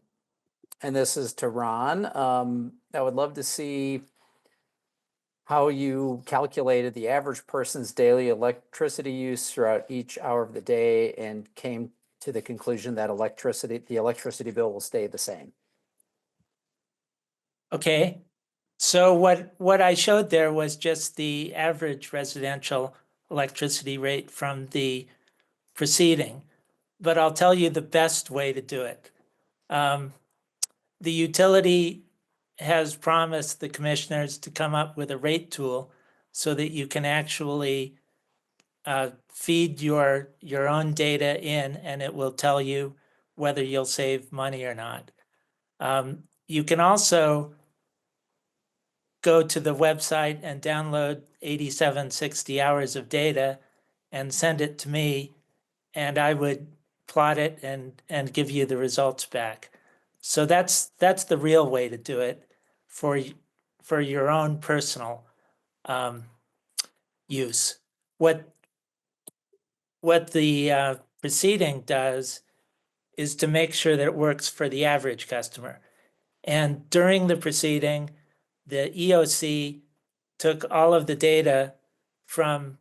this is to Ron. I would love to see how you calculated the average person's daily electricity use throughout each hour of the day and came to the conclusion that the electricity bill will stay the same. Okay, so what I showed there was just the average residential electricity rate from the proceeding, but I'll tell you the best way to do it. The utility has promised the commissioners to come up with a rate tool so that you can actually feed your own data in, and it will tell you whether you'll save money or not. You can also go to the website and download 8760 hours of data and send it to me, and I would plot it and give you the results back. So that's the real way to do it for your own personal use. What the proceeding does is to make sure that it works for the average customer. And during the proceeding, the EOC took all of the data from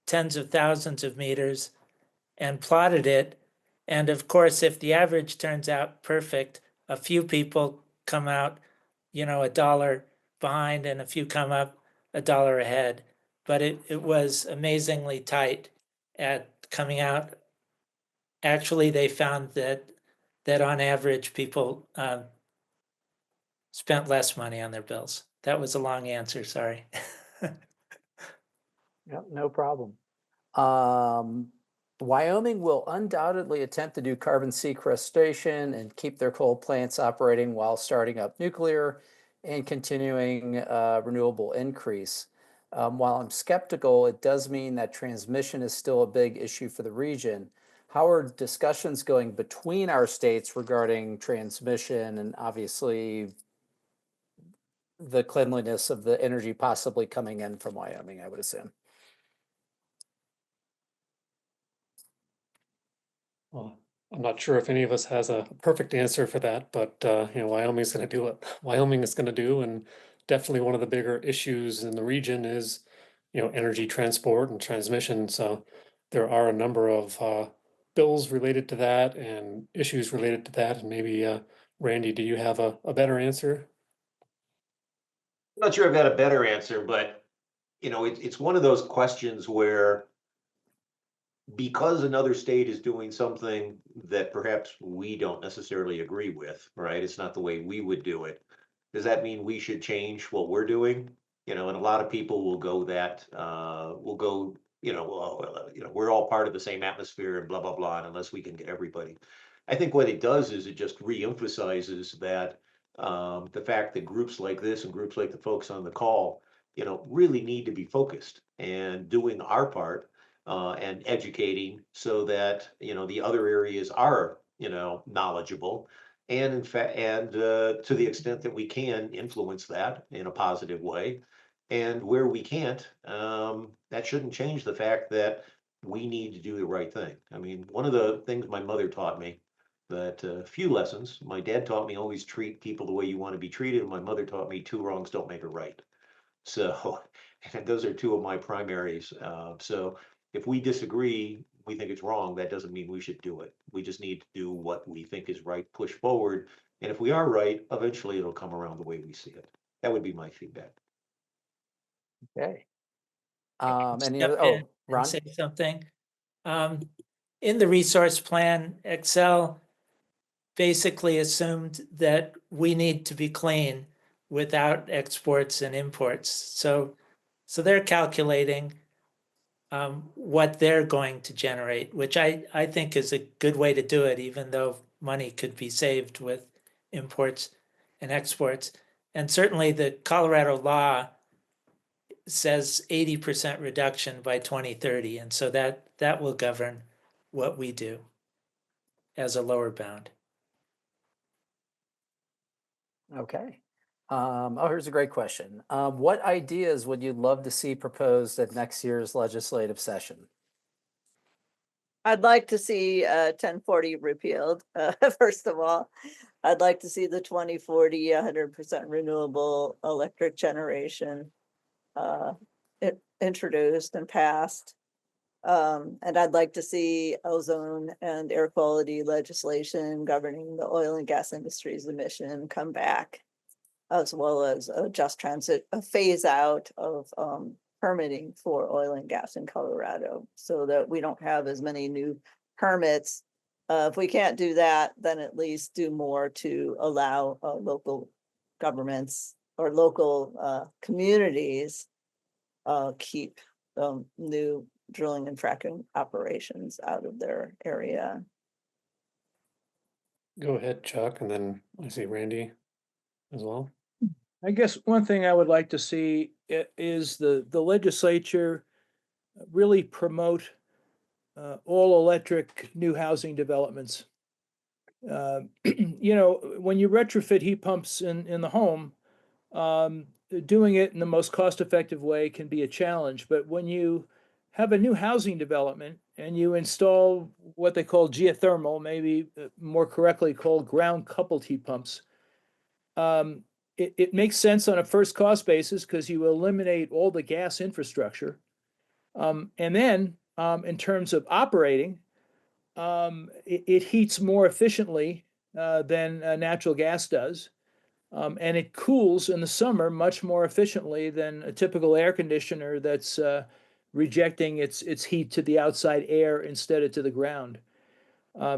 tens of thousands of meters and plotted it. And of course, if the average turns out perfect, a few people come out, $1 behind, and a few come up $1 ahead. But it was amazingly tight at coming out. Actually, they found that on average, people spent less money on their bills. That was a long answer, sorry. Yep, no problem. Wyoming will undoubtedly attempt to do carbon sequestration and keep their coal plants operating while starting up nuclear and continuing renewable increase. While I'm skeptical, it does mean that transmission is still a big issue for the region. How are discussions going between our states regarding transmission and obviously the cleanliness of the energy possibly coming in from Wyoming, I would assume? Well, I'm not sure if any of us has a perfect answer for that, but Wyoming's going to do what Wyoming is going to do, and definitely one of the bigger issues in the region is, energy transport and transmission. So there are a number of bills related to that and issues related to that. And maybe Randy, do you have a better answer? I'm not sure I've got a better answer, but it's one of those questions where because another state is doing something that perhaps we don't necessarily agree with, right? It's not the way we would do it. Does that mean we should change what we're doing? and a lot of people will go well, we're all part of the same atmosphere and blah, blah, blah, and unless we can get everybody. I think what it does is it just reemphasizes that, the fact that groups like this and groups like the folks on the call, really need to be focused and doing our part, and educating so that, the other areas are, knowledgeable. And in fact, and to the extent that we can influence that in a positive way. And where we can't, that shouldn't change the fact that we need to do the right thing. I mean, one of the things my mother taught me, that few lessons, my dad taught me always treat people the way you want to be treated. And my mother taught me two wrongs don't make a right. So, and those are two of my primaries. So if we disagree, we think it's wrong, that doesn't mean we should do it. We just need to do what we think is right, push forward. And if we are right, eventually it'll come around the way we see it. That would be my feedback. Okay. Any Step other, in oh, and Ron? say something. In the resource plan, Excel basically assumed that we need to be clean without exports and imports. So they're calculating what they're going to generate, which I think is a good way to do it, even though money could be saved with imports and exports. And certainly the Colorado law says 80% reduction by 2030. And so that will govern what we do as a lower bound. Okay. Oh, here's a great question. What ideas would you love to see proposed at next year's legislative session? I'd like to see 1040 repealed, first of all. I'd like to see the 2040 100% renewable electric generation introduced and passed. And I'd like to see ozone and air quality legislation governing the oil and gas industry's emission come back, as well as a just transit, a phase out of permitting for oil and gas in Colorado, so that we don't have as many new permits. If we can't do that, then at least do more to allow local governments or local communities keep new drilling and fracking operations out of their area. Go ahead, Chuck, and then I see Randy as well. I guess one thing I would like to see is the legislature really promote all electric new housing developments. When you retrofit heat pumps in the home, doing it in the most cost-effective way can be a challenge. But when you have a new housing development and you install what they call geothermal, maybe more correctly called ground-coupled heat pumps, it makes sense on a first cost basis because you eliminate all the gas infrastructure. And then in terms of operating, it heats more efficiently than natural gas does. And it cools in the summer much more efficiently than a typical air conditioner that's rejecting its heat to the outside air instead of to the ground.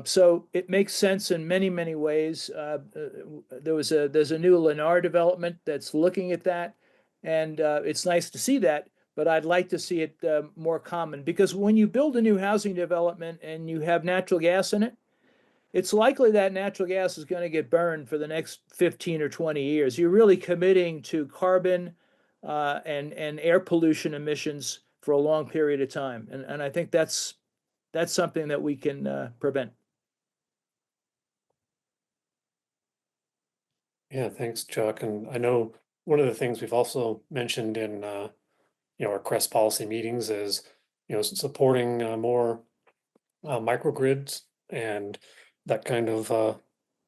So it makes sense in many, many ways. There's a new Lennar development that's looking at that, and it's nice to see that, but I'd like to see it more common, because when you build a new housing development and you have natural gas in it, it's likely that natural gas is going to get burned for the next 15 or 20 years. You're really committing to carbon and air pollution emissions for a long period of time. And I think that's something that we can prevent. Yeah, thanks, Chuck. And I know one of the things we've also mentioned in our CRES policy meetings is supporting more microgrids and that kind of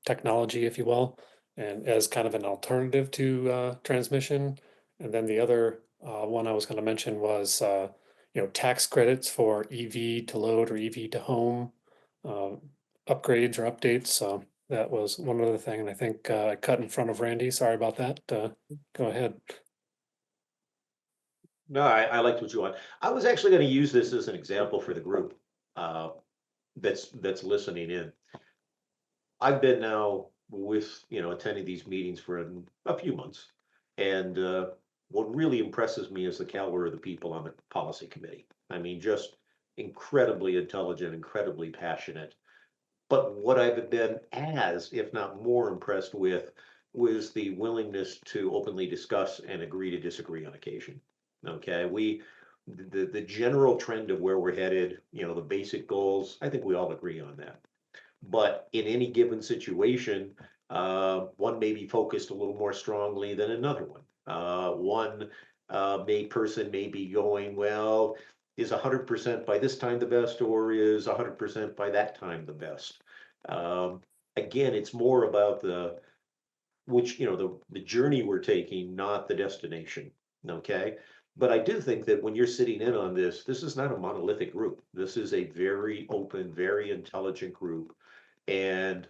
technology, if you will, and as kind of an alternative to transmission. And then the other one I was going to mention was tax credits for EV to load or EV to home upgrades or updates. So that was one other thing, and I think I cut in front of Randy. Sorry about that. Go ahead. No, I liked what you want. I was actually going to use this as an example for the group that's listening in. I've been now with attending these meetings for a few months, and what really impresses me is the caliber of the people on the policy committee. I mean, just incredibly intelligent, incredibly passionate. But what I've been as, if not more impressed with, was the willingness to openly discuss and agree to disagree on occasion. Okay, the general trend of where we're headed, you know, the basic goals, I think we all agree on that. But in any given situation, one may be focused a little more strongly than another one. One person may be going, well, is 100% by this time the best, or is 100% by that time the best? Again, it's more about the journey we're taking, not the destination. Okay. But I do think that when you're sitting in on this, this is not a monolithic group. This is a very open, very intelligent group. And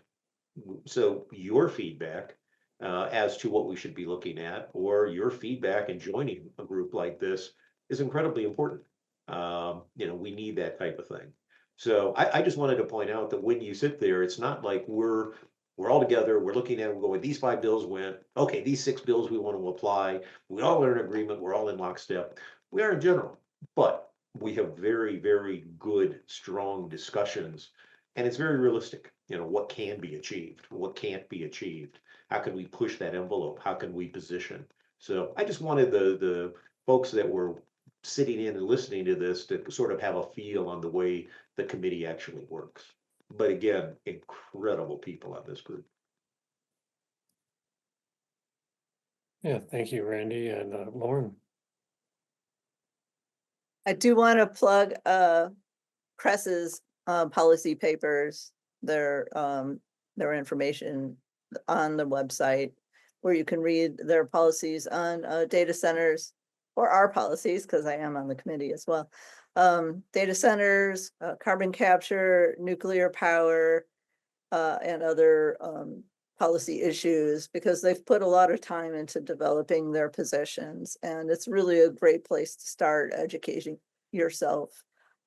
so your feedback as to what we should be looking at, or your feedback in joining a group like this, is incredibly important. We need that type of thing. So I just wanted to point out that when you sit there, it's not like we're all together, we're looking at them going, these 5 bills went, okay, these 6 bills we want to apply. We all are in agreement, we're all in lockstep. We are in general, but we have very, very good, strong discussions, and it's very realistic. What can be achieved, what can't be achieved, how can we push that envelope, how can we position? So I just wanted the folks that were sitting in and listening to this to sort of have a feel on the way the committee actually works. But again, incredible people on this group. Yeah, thank you, Randy and Lauren. I do want to plug CRES's policy papers, their information on the website, where you can read their policies on data centers, or our policies, because I am on the committee as well. Data centers, carbon capture, nuclear power, and other policy issues, because they've put a lot of time into developing their positions. And it's really a great place to start educating yourself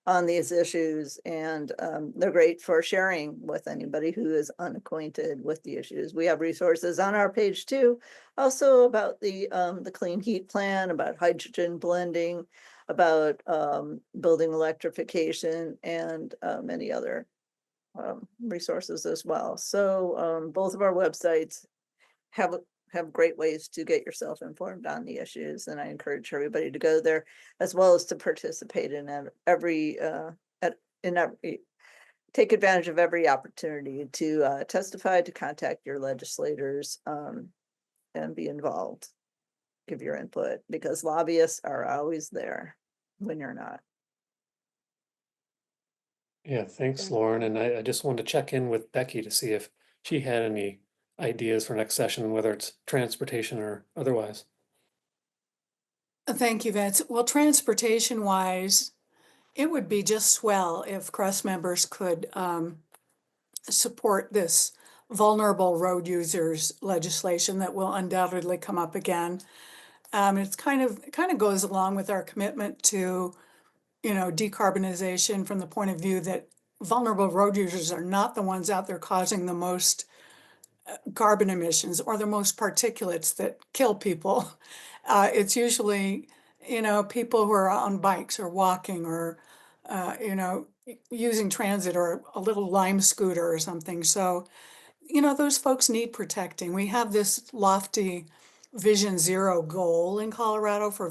on these issues. And they're great for sharing with anybody who is unacquainted with the issues. We have resources on our page too, also about the clean heat plan, about hydrogen blending, about building electrification, and many other resources as well. So both of our websites have great ways to get yourself informed on the issues, and I encourage everybody to go there, as well as to participate in take advantage of every opportunity to testify, to contact your legislators, and be involved, give your input, because lobbyists are always there when you're not. Yeah, thanks, Lauren. And I just wanted to check in with Becky to see if she had any ideas for next session, whether it's transportation or otherwise. Thank you, Vince. Well, transportation wise, it would be just swell if CRES members could support this vulnerable road users legislation that will undoubtedly come up again. It's kind of goes along with our commitment to, decarbonization, from the point of view that vulnerable road users are not the ones out there causing the most carbon emissions or the most particulates that kill people. It's usually, people who are on bikes or walking or, using transit or a little Lime scooter or something. So, those folks need protecting. We have this lofty Vision Zero goal in Colorado for,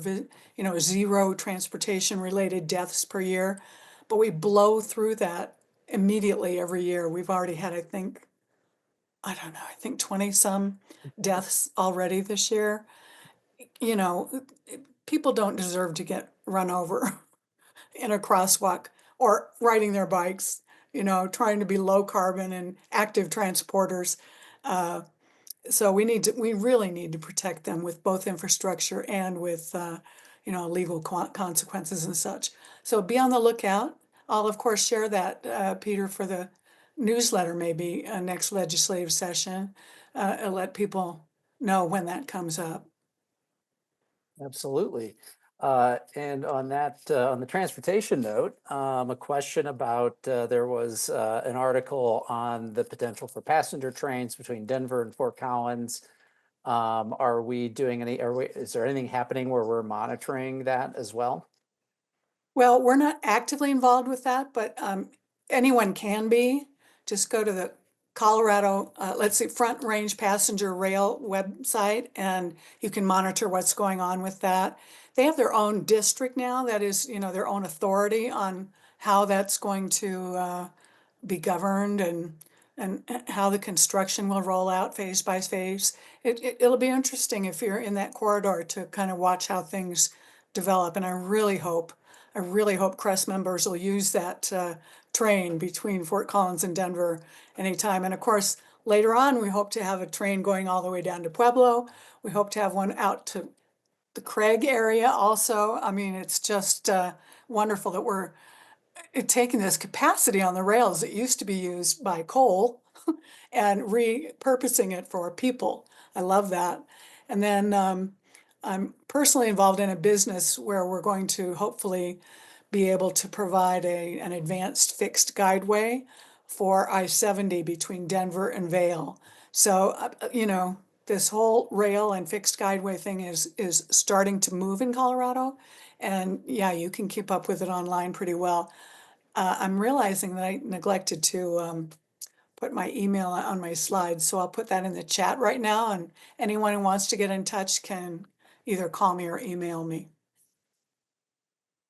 zero transportation related deaths per year, but we blow through that immediately every year. We've already had, I think 20 some deaths already this year. People don't deserve to get run over in a crosswalk or riding their bikes, trying to be low carbon and active transporters. So we really need to protect them with both infrastructure and with, legal consequences and such. So be on the lookout. I'll of course share that, Peter, for the newsletter, maybe next legislative session, and let people know when that comes up. Absolutely. And on that, on the transportation note, a question about there was an article on the potential for passenger trains between Denver and Fort Collins. Are we doing is there anything happening where we're monitoring that as well? Well, we're not actively involved with that, but anyone can be. Just go to the Colorado, let's see, Front Range Passenger Rail website, and you can monitor what's going on with that. They have their own district now, that is, their own authority on how that's going to be governed and how the construction will roll out phase by phase. It'll be interesting if you're in that corridor to kind of watch how things develop. And I really hope CRES members will use that train between Fort Collins and Denver anytime. And of course, later on, we hope to have a train going all the way down to Pueblo. We hope to have one out to the Craig area also. I mean, it's just wonderful that we're taking this capacity on the rails that used to be used by coal and repurposing it for people. I love that. And then I'm personally involved in a business where we're going to hopefully be able to provide an advanced fixed guideway for I-70 between Denver and Vail. So, this whole rail and fixed guideway thing is starting to move in Colorado. And yeah, you can keep up with it online pretty well. I'm realizing that I neglected to put my email on my slides, so I'll put that in the chat right now, and anyone who wants to get in touch can either call me or email me.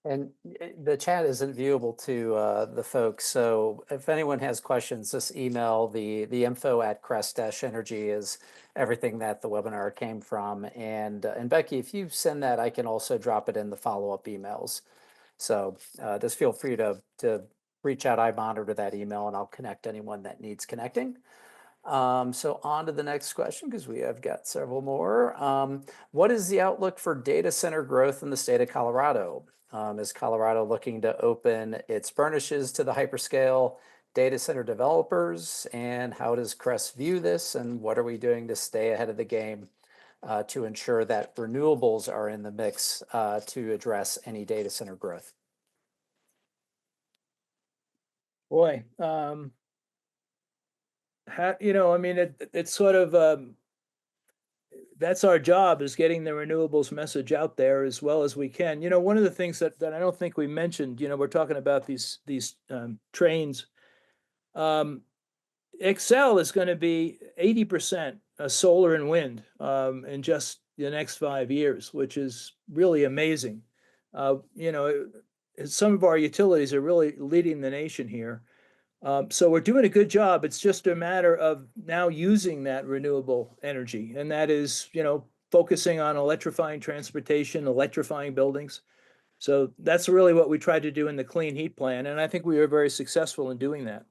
And the chat isn't viewable to the folks, so if anyone has questions, just email the info at CRES-Energy is everything that the webinar came from. And Becky, if you send that, I can also drop it in the follow-up emails. So just feel free to reach out. I monitor that email and I'll connect anyone that needs connecting. So on to the next question, because we have got several more. What is the outlook for data center growth in the state of Colorado? Is Colorado looking to open its furnishes to the hyperscale data center developers? And how does CRES view this? And what are we doing to stay ahead of the game to ensure that renewables are in the mix to address any data center growth? Boy, it's sort of, that's our job, is getting the renewables message out there as well as we can. One of the things that I don't think we mentioned, we're talking about these trains. Excel is going to be 80% solar and wind in just the next 5 years, which is really amazing. Some of our utilities are really leading the nation here. So we're doing a good job. It's just a matter of now using that renewable energy, and that is, focusing on electrifying transportation, electrifying buildings. So that's really what we tried to do in the clean heat plan, and I think we were very successful in doing that.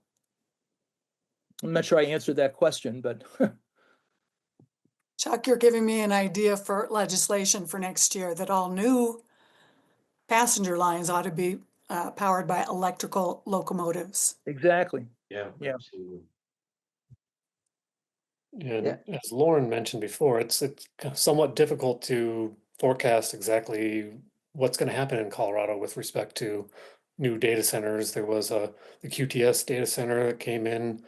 I'm not sure I answered that question, but Chuck, you're giving me an idea for legislation for next year that all new passenger lines ought to be powered by electrical locomotives. exactly. Yeah, Yeah. absolutely. And as Lauren mentioned before, it's somewhat difficult to forecast exactly what's going to happen in Colorado with respect to new data centers. There was the QTS data center that came in,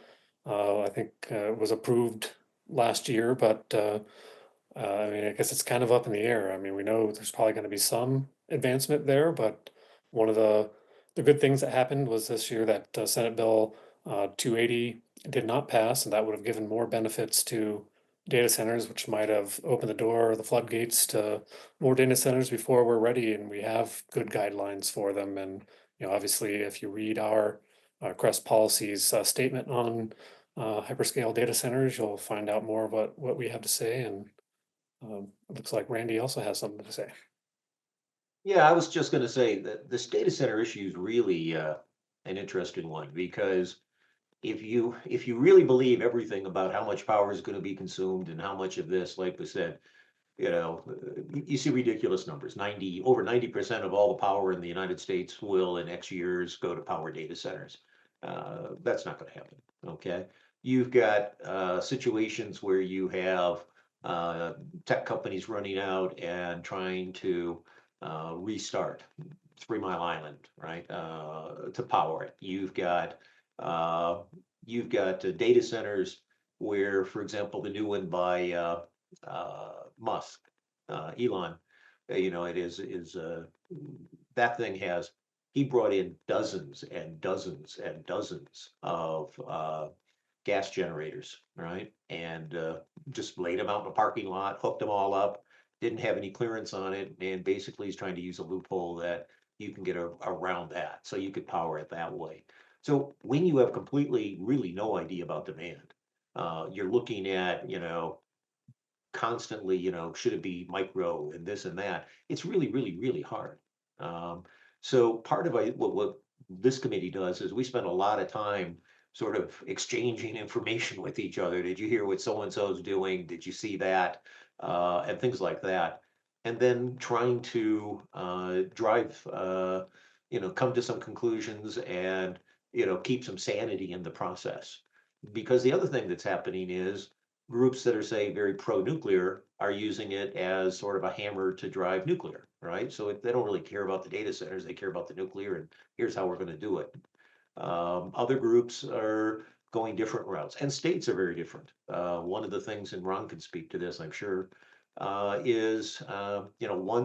I think was approved last year, but I mean, I guess it's kind of up in the air. I mean, we know there's probably going to be some advancement there, but one of the good things that happened was this year that Senate Bill 280 did not pass, and that would have given more benefits to data centers, which might have opened the door or the floodgates to more data centers before we're ready and we have good guidelines for them. And obviously, if you read our CRES policies statement on hyperscale data centers, you'll find out more about what we have to say. And it looks like Randy also has something to say. Yeah, I was just going to say that this data center issue is really an interesting one, because if you really believe everything about how much power is going to be consumed and how much of this, like we said, you see ridiculous numbers. Over 90% of all the power in the United States will in X years go to power data centers. That's not going to happen. Okay, you've got situations where you have tech companies running out and trying to restart 3 Mile Island, right, to power it. You've got data centers where, for example, the new one by Musk, Elon, it that thing has, he brought in dozens and dozens and dozens of gas generators, right? And just laid them out in a parking lot, hooked them all up, didn't have any clearance on it, and basically he's trying to use a loophole that you can get around that, so you could power it that way. So when you have completely, really no idea about demand, you're looking at, constantly, should it be micro and this and that? It's really, really, really hard. So part of what this committee does is we spend a lot of time sort of exchanging information with each other. Did you hear what so-and-so's doing? Did you see that? And things like that. And then trying to drive, come to some conclusions and, keep some sanity in the process. Because the other thing that's happening is groups that are, say, very pro-nuclear are using it as sort of a hammer to drive nuclear, right? So they don't really care about the data centers, they care about the nuclear, and here's how we're going to do it. Other groups are going different routes, and states are very different. One of the things, and Ron can speak to this, I'm sure, is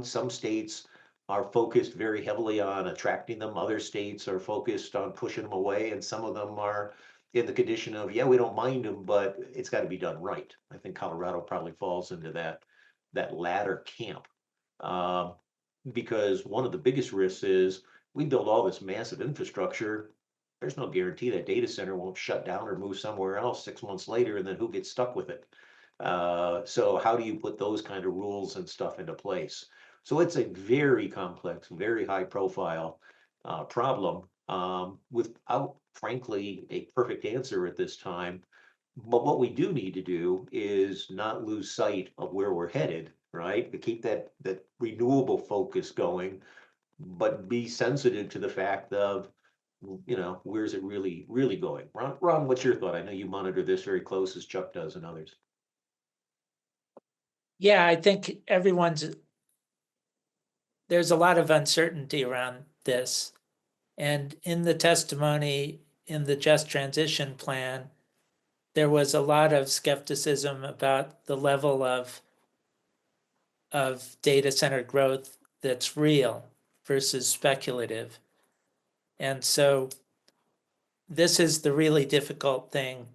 some states are focused very heavily on attracting them. Other states are focused on pushing them away, and some of them are in the condition of, yeah, we don't mind them, but it's got to be done right. I think Colorado probably falls into that latter camp. Because one of the biggest risks is we build all this massive infrastructure. There's no guarantee that data center won't shut down or move somewhere else 6 months later, and then who gets stuck with it? So how do you put those kind of rules and stuff into place? So it's a very complex, very high profile problem, without, frankly, a perfect answer at this time. But what we do need to do is not lose sight of where we're headed, right? To keep that renewable focus going, but be sensitive to the fact of, where's it really, really going? Ron, what's your thought? I know you monitor this very close, as Chuck does and others. Yeah, I think there's a lot of uncertainty around this. And in the testimony in the Just Transition Plan, there was a lot of skepticism about the level of data center growth that's real versus speculative. And so this is the really difficult thing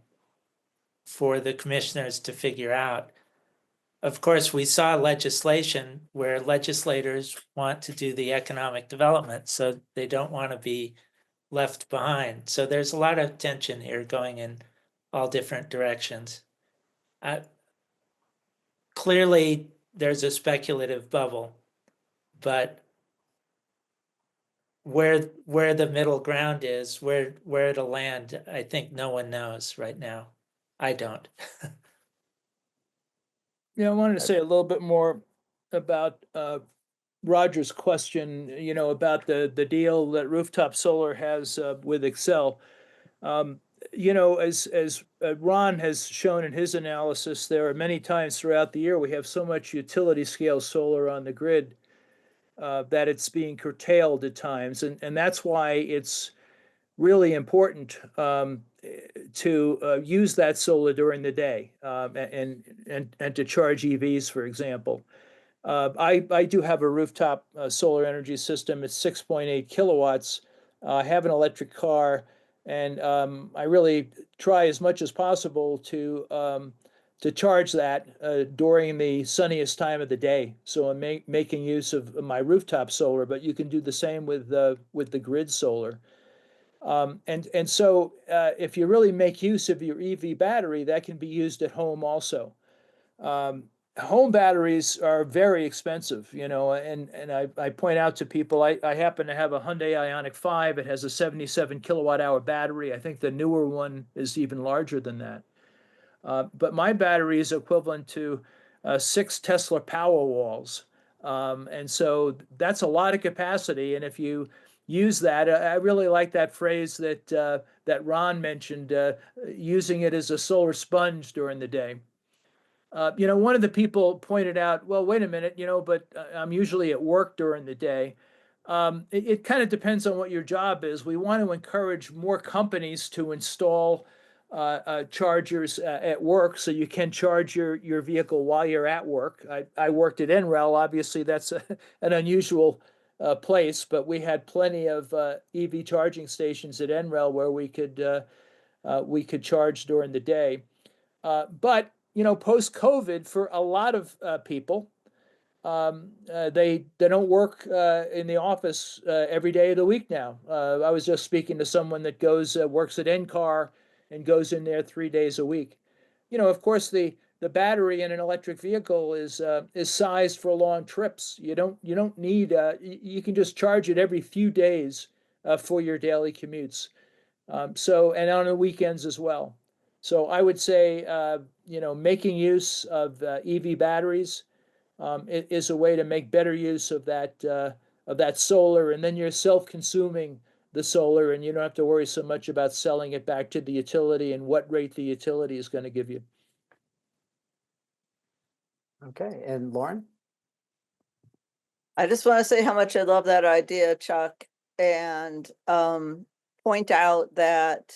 for the commissioners to figure out. Of course, we saw legislation where legislators want to do the economic development, so they don't want to be left behind. So there's a lot of tension here going in all different directions. Clearly, there's a speculative bubble, but where the middle ground is, where it'll land, I think no one knows right now. I don't. I wanted to say a little bit more about Roger's question, about the deal that rooftop solar has with Xcel. As Ron has shown in his analysis, there are many times throughout the year we have so much utility scale solar on the grid that it's being curtailed at times, and that's why it's really important to use that solar during the day and to charge EVs, for example. I do have a rooftop solar energy system. It's 6.8 kilowatts. I have an electric car, and I really try as much as possible to charge that during the sunniest time of the day. So I'm making use of my rooftop solar, but you can do the same with the grid solar. And so if you really make use of your EV battery, that can be used at home also. Home batteries are very expensive, and I point out to people, I happen to have a Hyundai Ioniq 5. It has a 77 kilowatt hour battery. I think the newer one is even larger than that. But my battery is equivalent to 6 Tesla Powerwalls. And so that's a lot of capacity. And if you use that, I really like that phrase that Ron mentioned, using it as a solar sponge during the day. One of the people pointed out, well, wait a minute, but I'm usually at work during the day. It kind of depends on what your job is. We want to encourage more companies to install chargers at work, so you can charge your vehicle while you're at work. I worked at NREL. Obviously, that's an unusual place, but we had plenty of EV charging stations at NREL where we could charge during the day. But post COVID, for a lot of people, they don't work in the office every day of the week now. I was just speaking to someone that works at NCAR and goes in there 3 days a week. Of course, the battery in an electric vehicle is sized for long trips. You don't need you can just charge it every few days for your daily commutes. And on the weekends as well. So I would say making use of EV batteries is a way to make better use of that solar, and then you're self-consuming the solar, and you don't have to worry so much about selling it back to the utility and what rate the utility is going to give you. Okay, and Lauren? I just want to say how much I love that idea, Chuck, and point out that,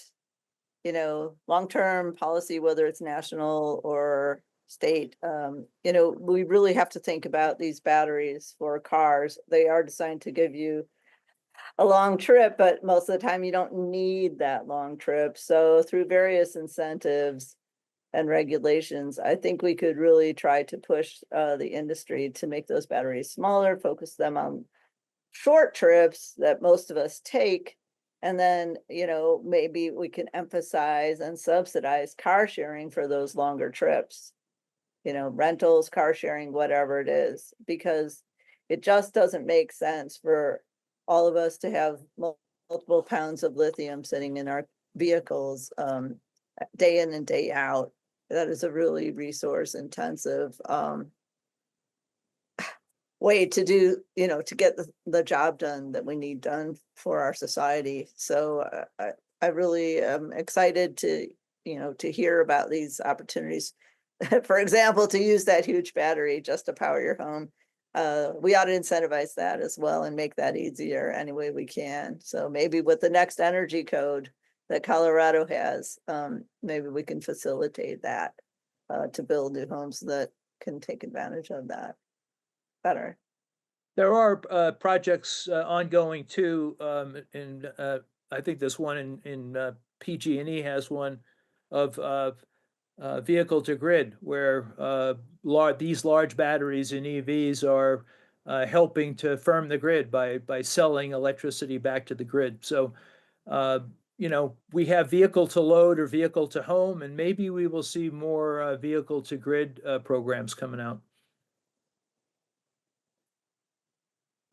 long-term policy, whether it's national or state, we really have to think about these batteries for cars. They are designed to give you a long trip, but most of the time you don't need that long trip. So through various incentives and regulations, I think we could really try to push the industry to make those batteries smaller, focus them on short trips that most of us take. And then, maybe we can emphasize and subsidize car sharing for those longer trips, rentals, car sharing, whatever it is, because it just doesn't make sense for all of us to have multiple pounds of lithium sitting in our vehicles day in and day out. That is a really resource intensive way to do, to get the job done that we need done for our society. So I really am excited to hear about these opportunities. For example, to use that huge battery just to power your home. We ought to incentivize that as well and make that easier any way we can. So maybe with the next energy code that Colorado has, maybe we can facilitate that to build new homes that can take advantage of that better. There are projects ongoing too, and I think this one in PG&E has one of vehicle to grid, where these large batteries in EVs are helping to firm the grid by selling electricity back to the grid. So, we have vehicle to load or vehicle to home, and maybe we will see more vehicle to grid programs coming out.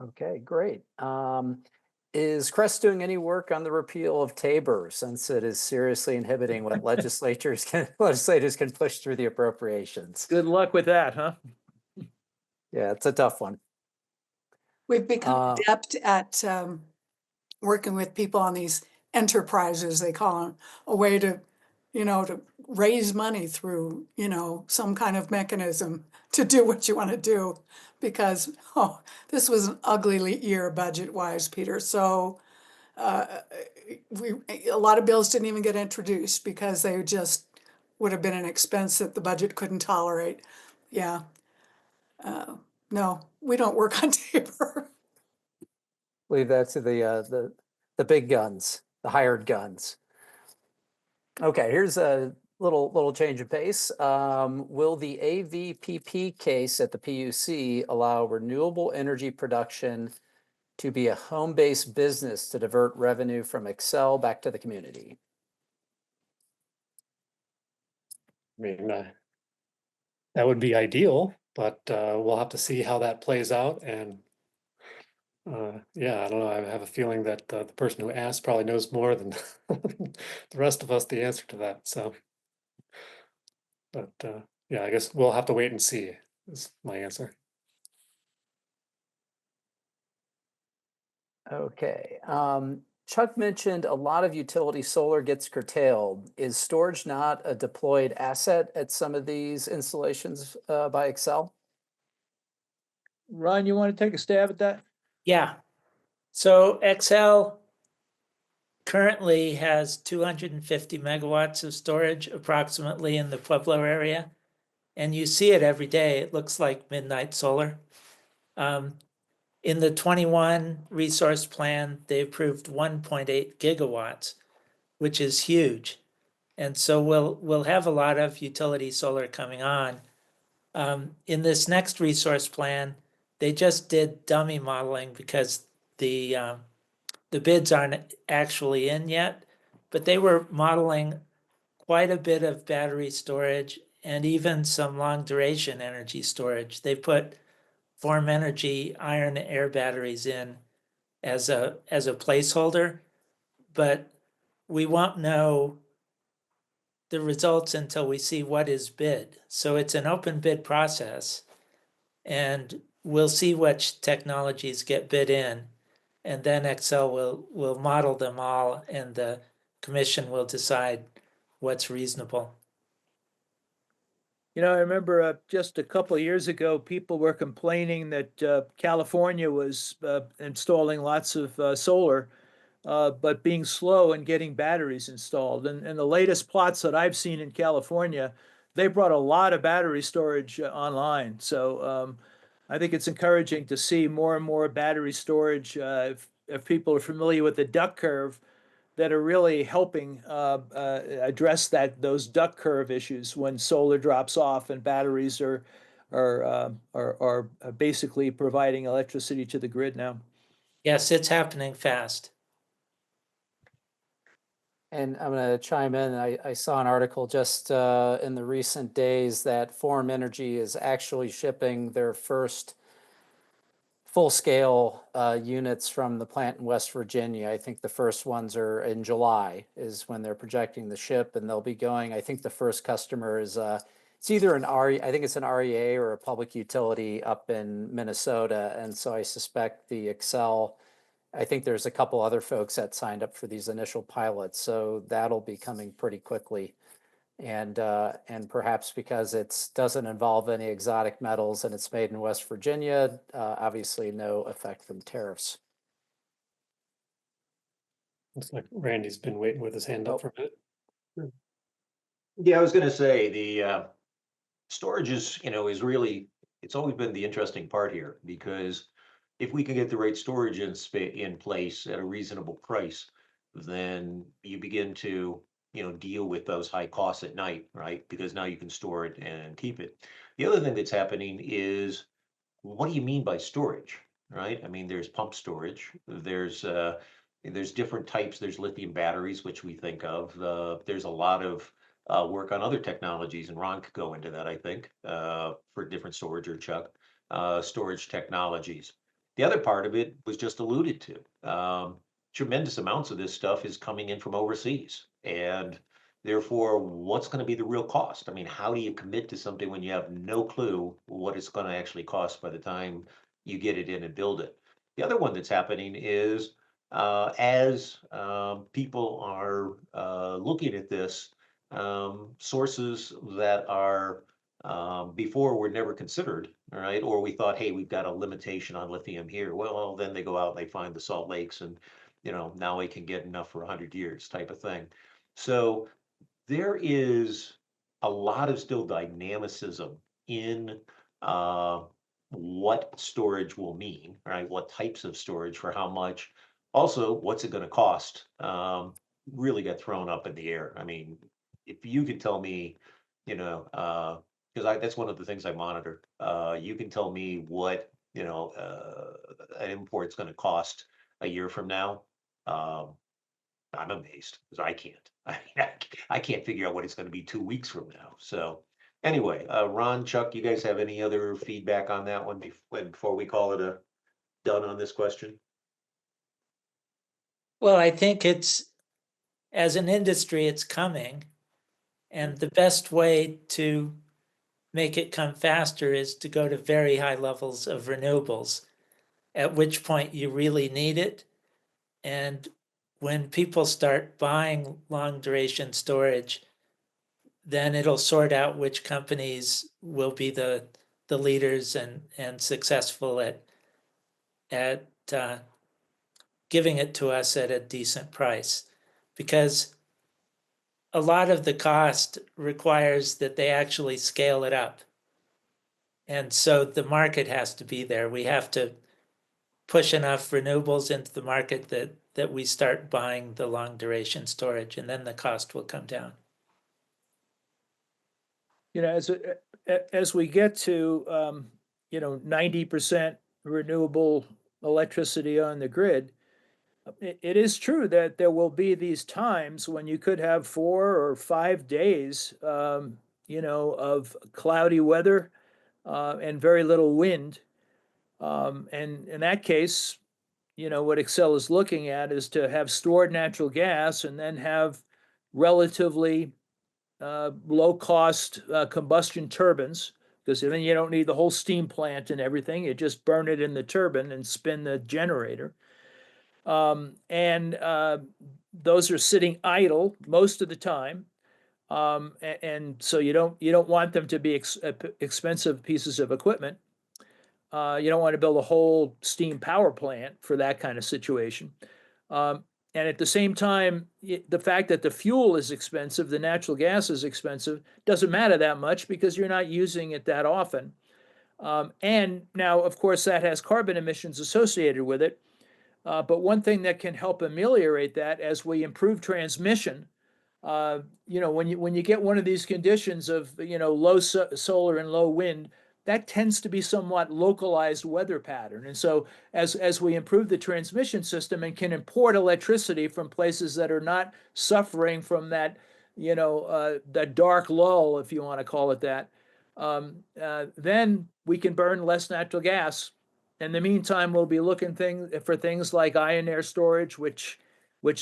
Okay, great. Is CRES doing any work on the repeal of Tabor, since it is seriously inhibiting what legislators can push through the appropriations? Good luck with that, huh? Yeah, it's a tough one. We've become adept at working with people on these enterprises, they call them, a way to, to raise money through, some kind of mechanism to do what you want to do. Because, this was an ugly year budget-wise, Peter. So a lot of bills didn't even get introduced because they just would have been an expense that the budget couldn't tolerate. Yeah. No, we don't work on Tabor. Leave that to the big guns, the hired guns. Okay, here's a little change of pace. Will the AVPP case at the PUC allow renewable energy production to be a home-based business to divert revenue from Excel back to the community? I mean, that would be ideal, but we'll have to see how that plays out. And yeah, I don't know. I have a feeling that the person who asked probably knows more than the rest of us the answer to that. So, but yeah, I guess we'll have to wait and see is my answer. Okay. Chuck mentioned a lot of utility solar gets curtailed. Is storage not a deployed asset at some of these installations by Excel? Ron, you want to take a stab at that? Yeah. So Excel currently has 250 megawatts of storage approximately in the Pueblo area. And you see it every day. It looks like midnight solar. In the 21 resource plan, they approved 1.8 gigawatts, which is huge. And so we'll have a lot of utility solar coming on. In this next resource plan, they just did dummy modeling because the bids aren't actually in yet, but they were modeling quite a bit of battery storage and even some long duration energy storage. They put Form Energy iron air batteries in as a placeholder, but we won't know the results until we see what is bid. So it's an open bid process, and we'll see which technologies get bid in, and then Excel will model them all, and the commission will decide what's reasonable. You know, I remember just a couple of years ago, people were complaining that California was installing lots of solar, but being slow in getting batteries installed. And the latest plots that I've seen in California, they brought a lot of battery storage online. So I think it's encouraging to see more and more battery storage. If people are familiar with the duck curve, that are really helping address those duck curve issues when solar drops off and batteries are basically providing electricity to the grid now. Yes, it's happening fast. And I'm going to chime in. I saw an article just in the recent days that Form Energy is actually shipping their first full-scale units from the plant in West Virginia. I think the first ones are in July is when they're projecting the ship, and they'll be going. I think the first customer is it's either an I think it's an REA or a public utility up in Minnesota, and so I suspect the Excel. I think there's a couple other folks that signed up for these initial pilots, so that'll be coming pretty quickly. And perhaps because it doesn't involve any exotic metals and it's made in West Virginia, obviously no effect from tariffs. Looks like Randy's been waiting with his hand up for a minute. Yeah, I was going to say the storage is really, it's always been the interesting part here, because if we can get the right storage in place at a reasonable price, then you begin to deal with those high costs at night, right? Because now you can store it and keep it. The other thing that's happening is, what do you mean by storage, right? I mean, there's pump storage, there's different types. There's lithium batteries, which we think of. There's a lot of work on other technologies, and Ron could go into that, I think, for different storage, or Chuck, storage technologies. The other part of it was just alluded to. Tremendous amounts of this stuff is coming in from overseas, and therefore, what's going to be the real cost? I mean, how do you commit to something when you have no clue what it's going to actually cost by the time you get it in and build it? The other one that's happening is as people are looking at this, sources that are before were never considered, all right, or we thought, hey, we've got a limitation on lithium here. Well, then they go out and they find the salt lakes, and now we can get enough for 100 years type of thing. So there is a lot of still dynamicism in what storage will mean, right? What types of storage for how much. Also, what's it going to cost? Really got thrown up in the air. I mean, if you could tell me, because that's one of the things I monitor. You can tell me what an import's going to cost a year from now. I'm amazed, because I can't. I mean, I can't figure out what it's going to be 2 weeks from now. So anyway, Ron, Chuck, you guys have any other feedback on that one before we call it a done on this question? Well, I think as an industry, it's coming. And the best way to make it come faster is to go to very high levels of renewables, at which point you really need it. And when people start buying long duration storage, then it'll sort out which companies will be the leaders and successful at giving it to us at a decent price. because a lot of the cost requires that they actually scale it up. And so the market has to be there. We have to push enough renewables into the market that we start buying the long duration storage, and then the cost will come down. You know, as we get to 90% renewable electricity on the grid, it is true that there will be these times when you could have 4 or 5 days, of cloudy weather and very little wind. And in that case, what Excel is looking at is to have stored natural gas and then have relatively low cost combustion turbines, because then you don't need the whole steam plant and everything. You just burn it in the turbine and spin the generator. And those are sitting idle most of the time. And so you don't want them to be expensive pieces of equipment. You don't want to build a whole steam power plant for that kind of situation. And at the same time, the fact that the fuel is expensive, the natural gas is expensive, doesn't matter that much because you're not using it that often. And now, of course, that has carbon emissions associated with it. But one thing that can help ameliorate that as we improve transmission, when you get one of these conditions of low solar and low wind, that tends to be somewhat localized weather pattern. And so as we improve the transmission system and can import electricity from places that are not suffering from that, that dark lull, if you want to call it that, then we can burn less natural gas. In the meantime, we'll be looking for things like ion air storage, which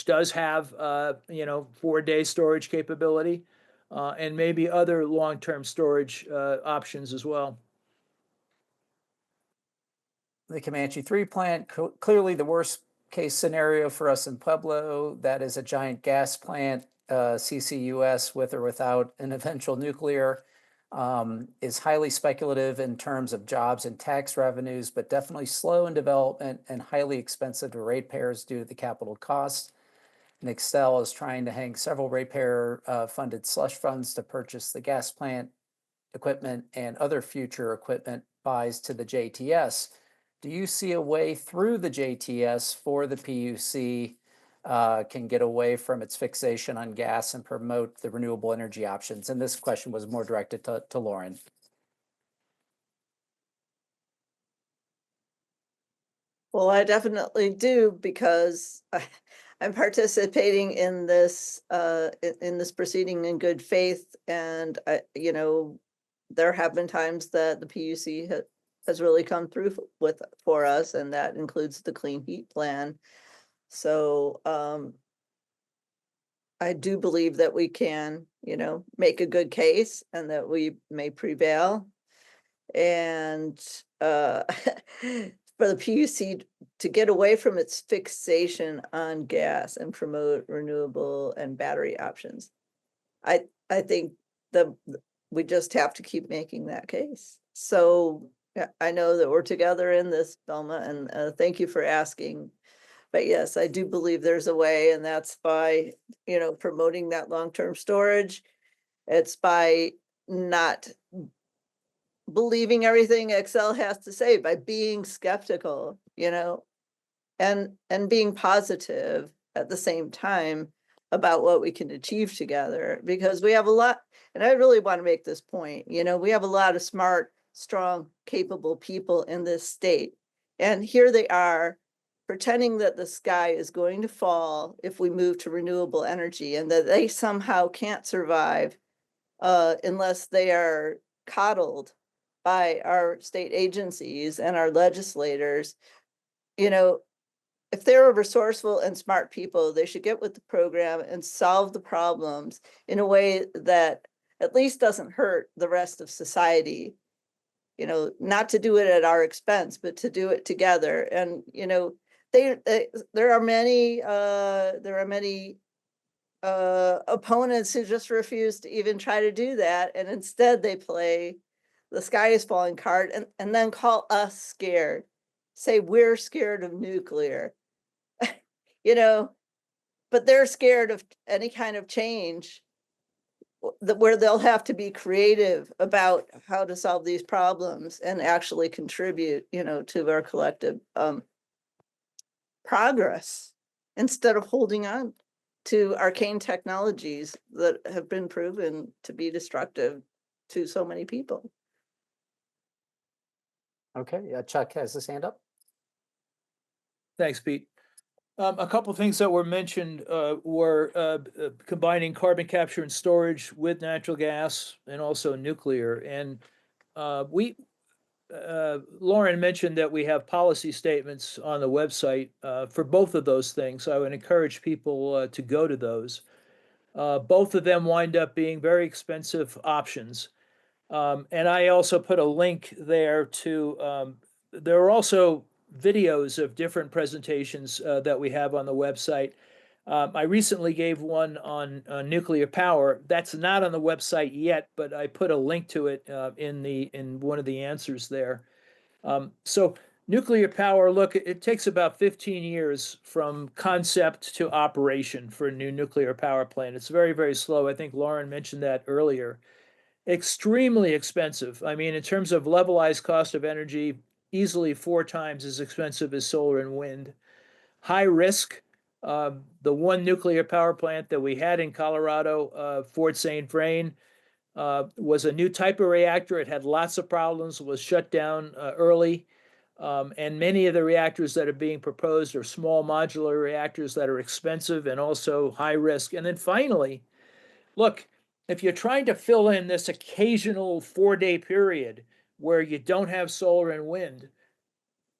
does have 4-day storage capability, and maybe other long-term storage options as well. The Comanche 3 plant, clearly the worst case scenario for us in Pueblo. That is a giant gas plant, CCUS with or without an eventual nuclear, is highly speculative in terms of jobs and tax revenues, but definitely slow in development and highly expensive to ratepayers due to the capital costs. And Excel is trying to hang several ratepayer funded slush funds to purchase the gas plant equipment and other future equipment buys to the JTS. Do you see a way through the JTS for the PUC can get away from its fixation on gas and promote the renewable energy options? And this question was more directed to Lauren. Well, I definitely do, because I'm participating in this proceeding in good faith, and there have been times that the PUC has really come through for us, and that includes the clean heat plan. So I do believe that we can, make a good case and that we may prevail. And for the PUC to get away from its fixation on gas and promote renewable and battery options, I think that we just have to keep making that case. So I know that we're together in this, Velma, and thank you for asking. But yes, I do believe there's a way, and that's by, promoting that long-term storage. It's by not believing everything Excel has to say, by being skeptical, and being positive at the same time about what we can achieve together, because we have a lot, and I really want to make this point, we have a lot of smart, strong, capable people in this state, and here they are pretending that the sky is going to fall if we move to renewable energy, and that they somehow can't survive unless they are coddled by our state agencies and our legislators. If they're resourceful and smart people, they should get with the program and solve the problems in a way that at least doesn't hurt the rest of society. Not to do it at our expense, but to do it together. And there are many opponents who just refuse to even try to do that, and instead they play the sky is falling card and then call us scared, say we're scared of nuclear. but they're scared of any kind of change where they'll have to be creative about how to solve these problems and actually contribute, to our collective progress instead of holding on to arcane technologies that have been proven to be destructive to so many people. Okay, Chuck has his hand up. Thanks, Pete. A couple things that were mentioned were combining carbon capture and storage with natural gas and also nuclear. And Lauren mentioned that we have policy statements on the website for both of those things. So I would encourage people to go to those. Both of them wind up being very expensive options. And I also put a link there to, there are also videos of different presentations that we have on the website. I recently gave one on nuclear power. That's not on the website yet, but I put a link to it in one of the answers there. So nuclear power, look, it takes about 15 years from concept to operation for a new nuclear power plant. It's very, very slow. I think Lauren mentioned that earlier. Extremely expensive. I mean, in terms of levelized cost of energy, easily 4 times as expensive as solar and wind. High risk. The one nuclear power plant that we had in Colorado, Fort St. Vrain, was a new type of reactor. It had lots of problems, was shut down early. And many of the reactors that are being proposed are small modular reactors that are expensive and also high risk. And then finally, look, if you're trying to fill in this occasional 4-day period where you don't have solar and wind,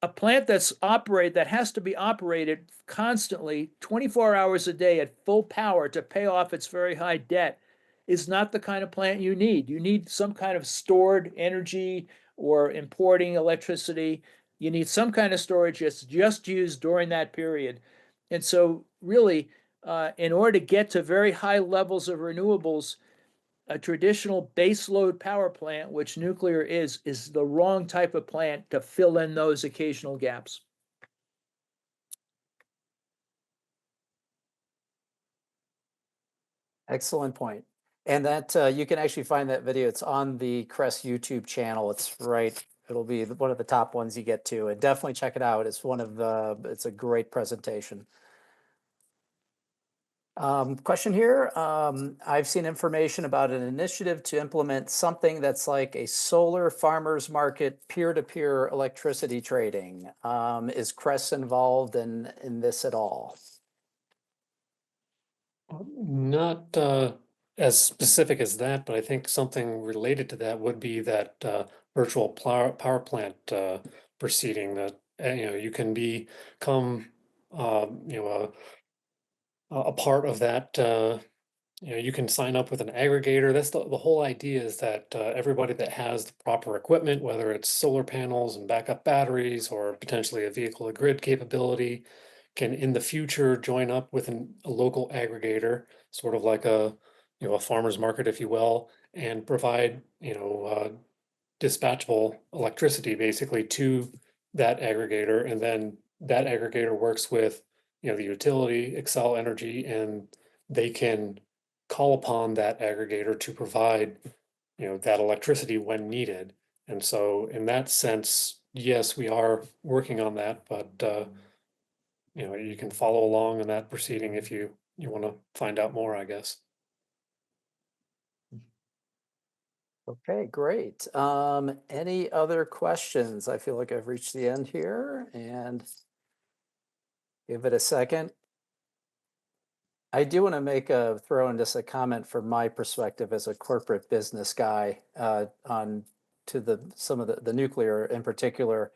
a plant that has to be operated constantly 24 hours a day at full power to pay off its very high debt is not the kind of plant you need. You need some kind of stored energy or importing electricity. You need some kind of storage that's just used during that period. And so really, in order to get to very high levels of renewables, a traditional baseload power plant, which nuclear is the wrong type of plant to fill in those occasional gaps. Excellent point. And that you can actually find that video. It's on the CRES YouTube channel. It's right. It'll be one of the top ones you get to, and definitely check it out. It's it's a great presentation. Question here. I've seen information about an initiative to implement something that's like a solar farmers market, peer-to-peer electricity trading. Is CRES involved in this at all? Not as specific as that, but I think something related to that would be that virtual power plant proceeding that you can become a part of that. You can sign up with an aggregator. That's the whole idea, is that everybody that has the proper equipment, whether it's solar panels and backup batteries or potentially a vehicle to grid capability, can in the future join up with a local aggregator, sort of like a farmer's market, if you will, and provide dispatchable electricity basically to that aggregator, and then that aggregator works with the utility, Excel Energy, and they can call upon that aggregator to provide that electricity when needed. And so in that sense, yes, we are working on that, but you can follow along in that proceeding if you want to find out more, I guess. Okay, great. Any other questions? I feel like I've reached the end here, and give it a second. I do want to throw in just a comment from my perspective as a corporate business guy on to some of the nuclear in particular.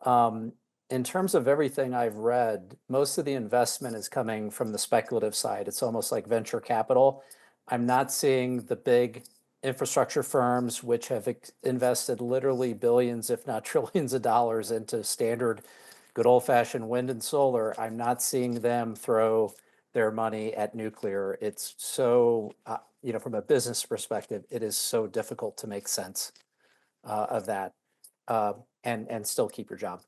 In terms of everything I've read, most of the investment is coming from the speculative side. It's almost like venture capital. I'm not seeing the big infrastructure firms which have invested literally billions, if not trillions of dollars into standard good old-fashioned wind and solar. I'm not seeing them throw their money at nuclear. It's so, from a business perspective, it is so difficult to make sense of that and still keep your job.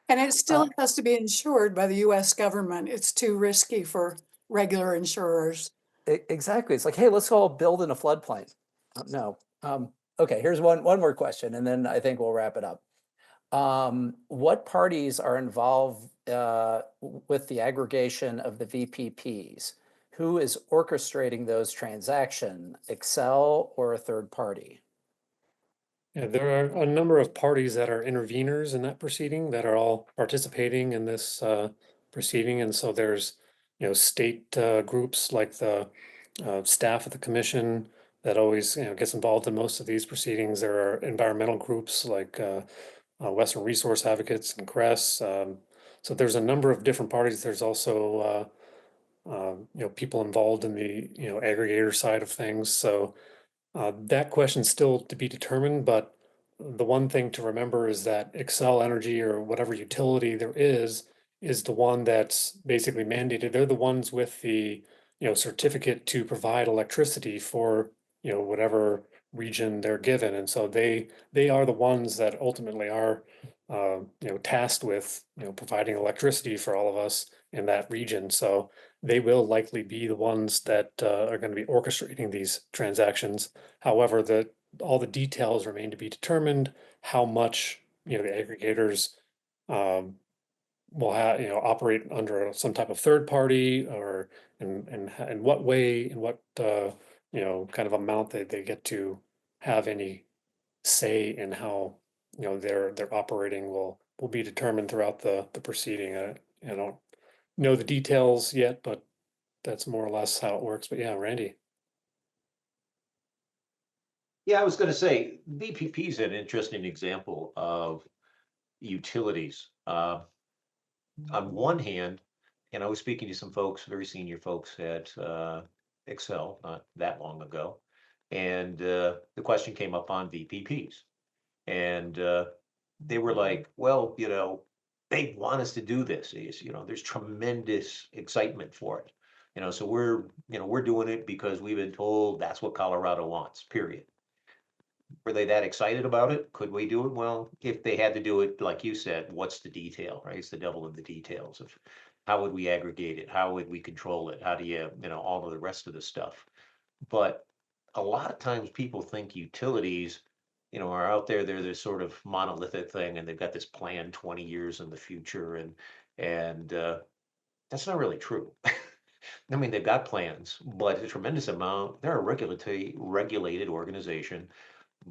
And it still has to be insured by the US government. It's too risky for regular insurers. Exactly. It's like, hey, let's all build in a floodplain. No. Okay, here's one more question, and then I think we'll wrap it up. What parties are involved with the aggregation of the VPPs? Who is orchestrating those transactions, Excel or a third party? Yeah, there are a number of parties that are interveners in that proceeding that are all participating in this proceeding. And so there's, state groups like the staff of the commission that always, gets involved in most of these proceedings. There are environmental groups like Western Resource Advocates and CRES. So there's a number of different parties. There's also, people involved in the, aggregator side of things. So that question's still to be determined, but the one thing to remember is that Xcel Energy or whatever utility there is the one that's basically mandated. They're the ones with the, certificate to provide electricity for, whatever region they're given. And so they are the ones that ultimately are, tasked with, providing electricity for all of us in that region. So they will likely be the ones that are going to be orchestrating these transactions. However, all the details remain to be determined. How much, the aggregators will have, operate under some type of third party, or in what way, in what kind of amount they get to have any say in how, they're operating will be determined throughout the proceeding. I don't know the details yet, but that's more or less how it works. But yeah, Randy. Yeah, I was going to say VPP is an interesting example of utilities. On one hand, and I was speaking to some folks, very senior folks at Excel not that long ago, and the question came up on VPPs. And they were like, well, they want us to do this. There's tremendous excitement for it. So we're doing it because we've been told that's what Colorado wants, period. Were they that excited about it? Could we do it? Well, if they had to do it, like you said, what's the detail, right? It's the devil in the details of how would we aggregate it? How would we control it? How do all of the rest of the stuff. But a lot of times people think utilities, are out there, they're this sort of monolithic thing and they've got this plan 20 years in the future. And that's not really true. I mean, they've got plans, but a tremendous amount, they're a regulated organization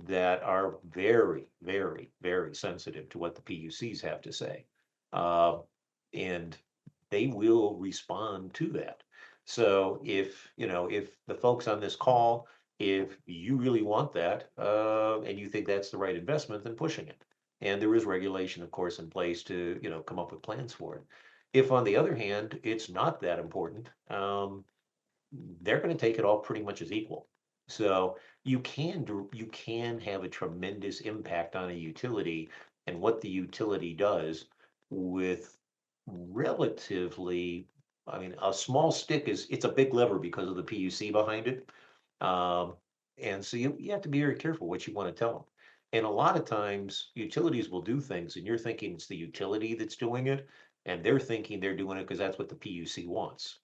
that are very, very, very sensitive to what the PUCs have to say. And they will respond to that. So if the folks on this call, if you really want that, and you think that's the right investment, then pushing it. And there is regulation, of course, in place to, come up with plans for it. If on the other hand, it's not that important, they're going to take it all pretty much as equal. So you can have a tremendous impact on a utility and what the utility does with relatively, I mean, a small stick it's a big lever because of the PUC behind it. And so you have to be very careful what you want to tell them. And a lot of times utilities will do things and you're thinking it's the utility that's doing it, and they're thinking they're doing it because that's what the PUC wants.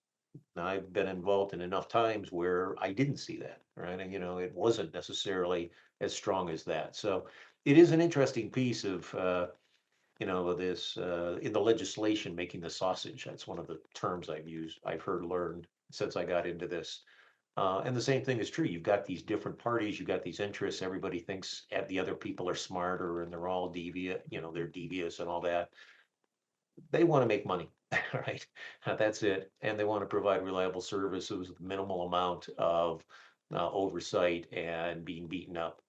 Now, I've been involved in enough times where I didn't see that, right? And, it wasn't necessarily as strong as that. So it is an interesting piece of, this, in the legislation, making the sausage. That's one of the terms I've learned since I got into this. And the same thing is true. You've got these different parties, you've got these interests. Everybody thinks the other people are smarter and they're all deviant, they're devious and all that. They want to make money, right? That's it. And they want to provide reliable services with minimal amount of oversight and being beaten up.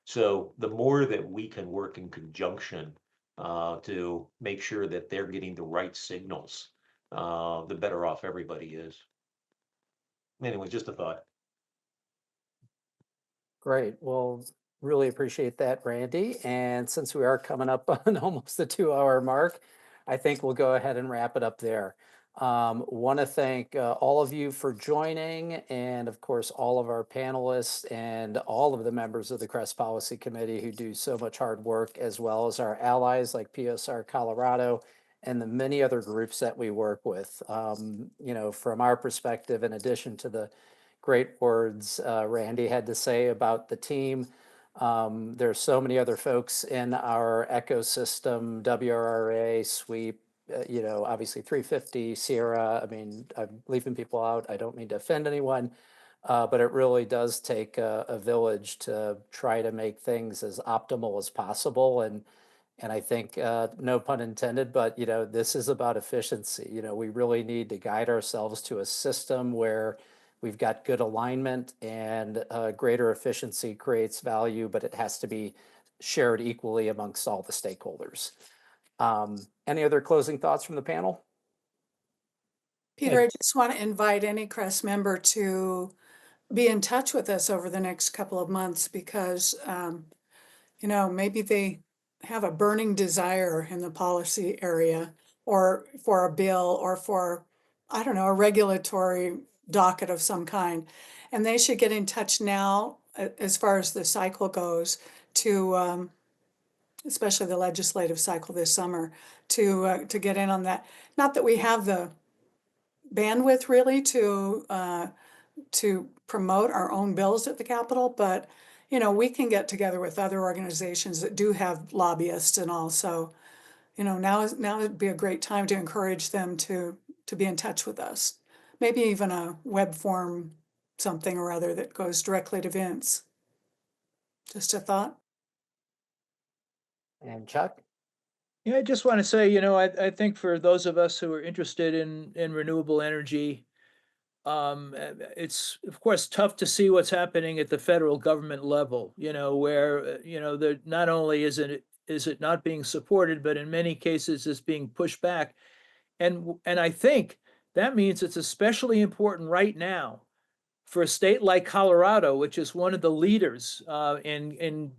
So the more that we can work in conjunction to make sure that they're getting the right signals, the better off everybody is. Anyway, just a thought. Great. Well, really appreciate that, Randy. And since we are coming up on almost the 2-hour mark, I think we'll go ahead and wrap it up there. Want to thank all of you for joining, and of course, all of our panelists and all of the members of the CRES Policy Committee who do so much hard work, as well as our allies like PSR Colorado and the many other groups that we work with. You know, from our perspective, in addition to the great words Randy had to say about the team, there's so many other folks in our ecosystem, WRRA, SWEEP, you know, obviously 350, Sierra. I mean, I'm leaving people out. I don't mean to offend anyone, but it really does take a village to try to make things as optimal as possible. And I think, no pun intended, but, you know, this is about efficiency. You know, we really need to guide ourselves to a system where we've got good alignment, and greater efficiency creates value, but it has to be shared equally amongst all the stakeholders. Any other closing thoughts from the panel? Peter, I just want to invite any CRES member to be in touch with us over the next couple of months, because, you know, maybe they have a burning desire in the policy area, or for a bill, or for, I don't know, a regulatory docket of some kind. And they should get in touch now, as far as the cycle goes, to, especially the legislative cycle this summer, to get in on that. Not that we have the bandwidth really to promote our own bills at the Capitol, but you know, we can get together with other organizations that do have lobbyists and all. So, you know, now would be a great time to encourage them to be in touch with us. Maybe even a web form, something or other that goes directly to Vince. Just a thought. And Chuck? Yeah, I just want to say, you know, I think for those of us who are interested in renewable energy, it's of course tough to see what's happening at the federal government level, you know, where, you know, there not only is it not being supported, but in many cases it's being pushed back. And I think that means it's especially important right now for a state like Colorado, which is one of the leaders in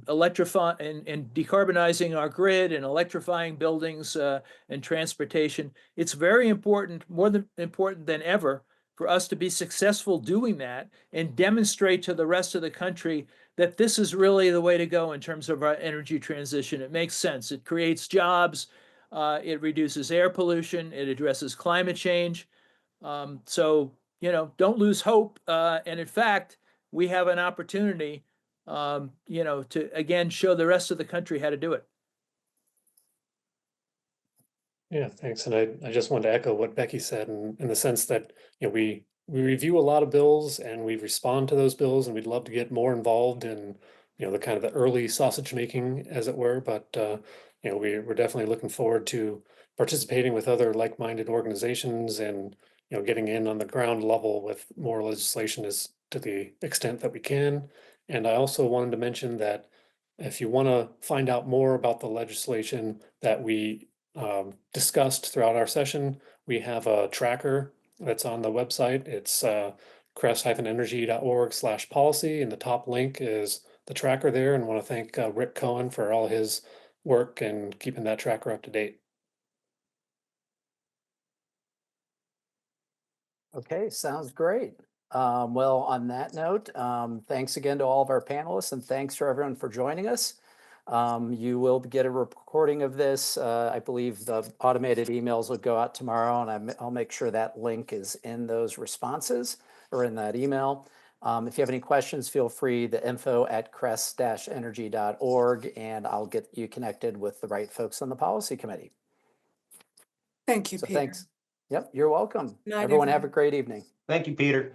electrifying and decarbonizing our grid and electrifying buildings and transportation. It's very important, more important than ever, for us to be successful doing that and demonstrate to the rest of the country that this is really the way to go in terms of our energy transition. It makes sense. It creates jobs. It reduces air pollution. It addresses climate change. So, you know, don't lose hope. And in fact, we have an opportunity, you know, to again show the rest of the country how to do it. Yeah, thanks. And I just wanted to echo what Becky said in the sense that, you know, we review a lot of bills and we respond to those bills, and we'd love to get more involved in, you know, the kind of the early sausage making, as it were. But you know, we're definitely looking forward to participating with other like-minded organizations, and, you know, getting in on the ground level with more legislation as to the extent that we can. And I also wanted to mention that if you want to find out more about the legislation that we discussed throughout our session, we have a tracker that's on the website. It's cres-energy.org/policy, and the top link is the tracker there. And I want to thank Rick Cohen for all his work and keeping that tracker up to date. Okay, sounds great. Well, on that note, thanks again to all of our panelists, and thanks for everyone for joining us. You will get a recording of this. I believe the automated emails will go out tomorrow, and I'll make sure that link is in those responses or in that email. If you have any questions, feel free, the info@cres-energy.org, and I'll get you connected with the right folks on the policy committee. Thank you, So Peter. thanks. Yep, you're welcome. Good night, Everyone have a everyone. great evening. Thank you, Peter.